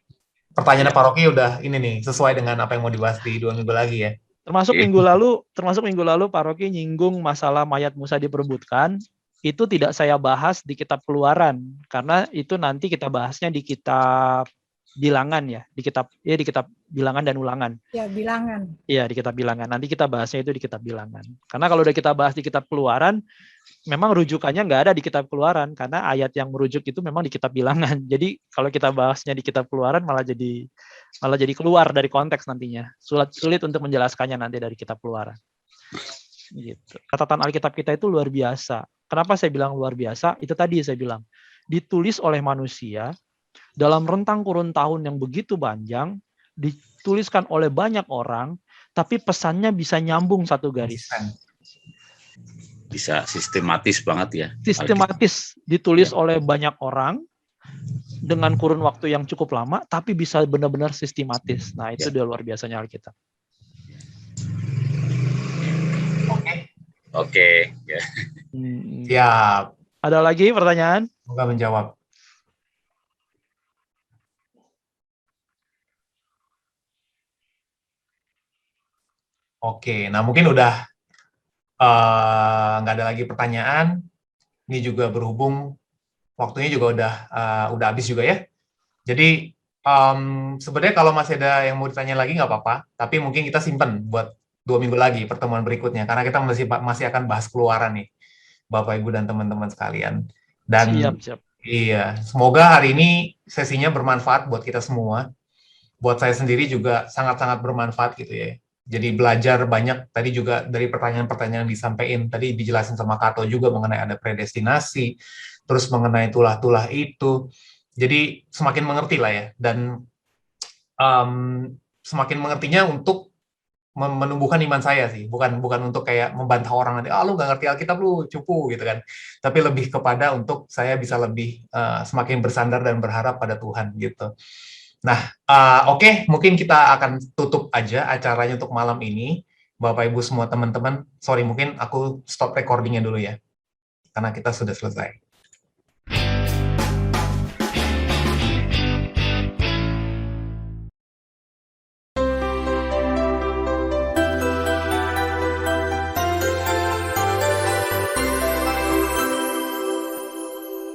pertanyaannya Pak Rocky udah ini nih, sesuai dengan apa yang mau dibahas di 2 minggu lagi ya. Termasuk minggu lalu Pak Rocky nyinggung masalah mayat Musa diperebutkan. Itu tidak saya bahas di kitab Keluaran, karena itu nanti kita bahasnya di kitab bilangan ya, di kitab bilangan dan ulangan. Ya, bilangan. Iya, di kitab bilangan. Nanti kita bahasnya itu di kitab bilangan. Karena kalau udah kita bahas di kitab keluaran, memang rujukannya nggak ada di kitab keluaran, karena ayat yang merujuk itu memang di kitab bilangan. Jadi kalau kita bahasnya di kitab keluaran malah jadi keluar dari konteks nantinya. Sulit untuk menjelaskannya nanti dari kitab keluaran. Gitu. Catatan Alkitab kita itu luar biasa. Kenapa saya bilang luar biasa? Itu tadi saya bilang, ditulis oleh manusia dalam rentang kurun tahun yang begitu panjang, dituliskan oleh banyak orang, tapi pesannya bisa nyambung satu garis. Bisa sistematis banget ya. Sistematis ditulis oleh banyak orang dengan kurun waktu yang cukup lama, tapi bisa benar-benar sistematis. Nah, itu dia luar biasanya Alkitab. Oke. Ya. Siap. Ada lagi pertanyaan? Semoga menjawab. Oke, nah mungkin udah nggak ada lagi pertanyaan. Ini juga berhubung waktunya juga udah habis juga ya. Jadi sebenarnya kalau masih ada yang mau ditanya lagi nggak apa-apa, tapi mungkin kita simpen buat 2 minggu lagi pertemuan berikutnya, karena kita masih akan bahas keluaran nih, Bapak Ibu dan teman-teman sekalian. Dan siap. Iya, semoga hari ini sesinya bermanfaat buat kita semua. Buat saya sendiri juga sangat-sangat bermanfaat gitu ya. Jadi belajar banyak, tadi juga dari pertanyaan-pertanyaan yang disampaikan, tadi dijelasin sama Kato juga mengenai ada predestinasi, terus mengenai tulah-tulah itu. Jadi semakin mengerti lah ya, dan semakin mengertinya untuk menumbuhkan iman saya sih, bukan untuk kayak membantah orang nanti, lu nggak ngerti Alkitab, lu cupu gitu kan, tapi lebih kepada untuk saya bisa lebih semakin bersandar dan berharap pada Tuhan gitu. Nah, oke, mungkin kita akan tutup aja acaranya untuk malam ini. Bapak Ibu semua teman-teman, sorry mungkin aku stop recordingnya dulu ya, karena kita sudah selesai.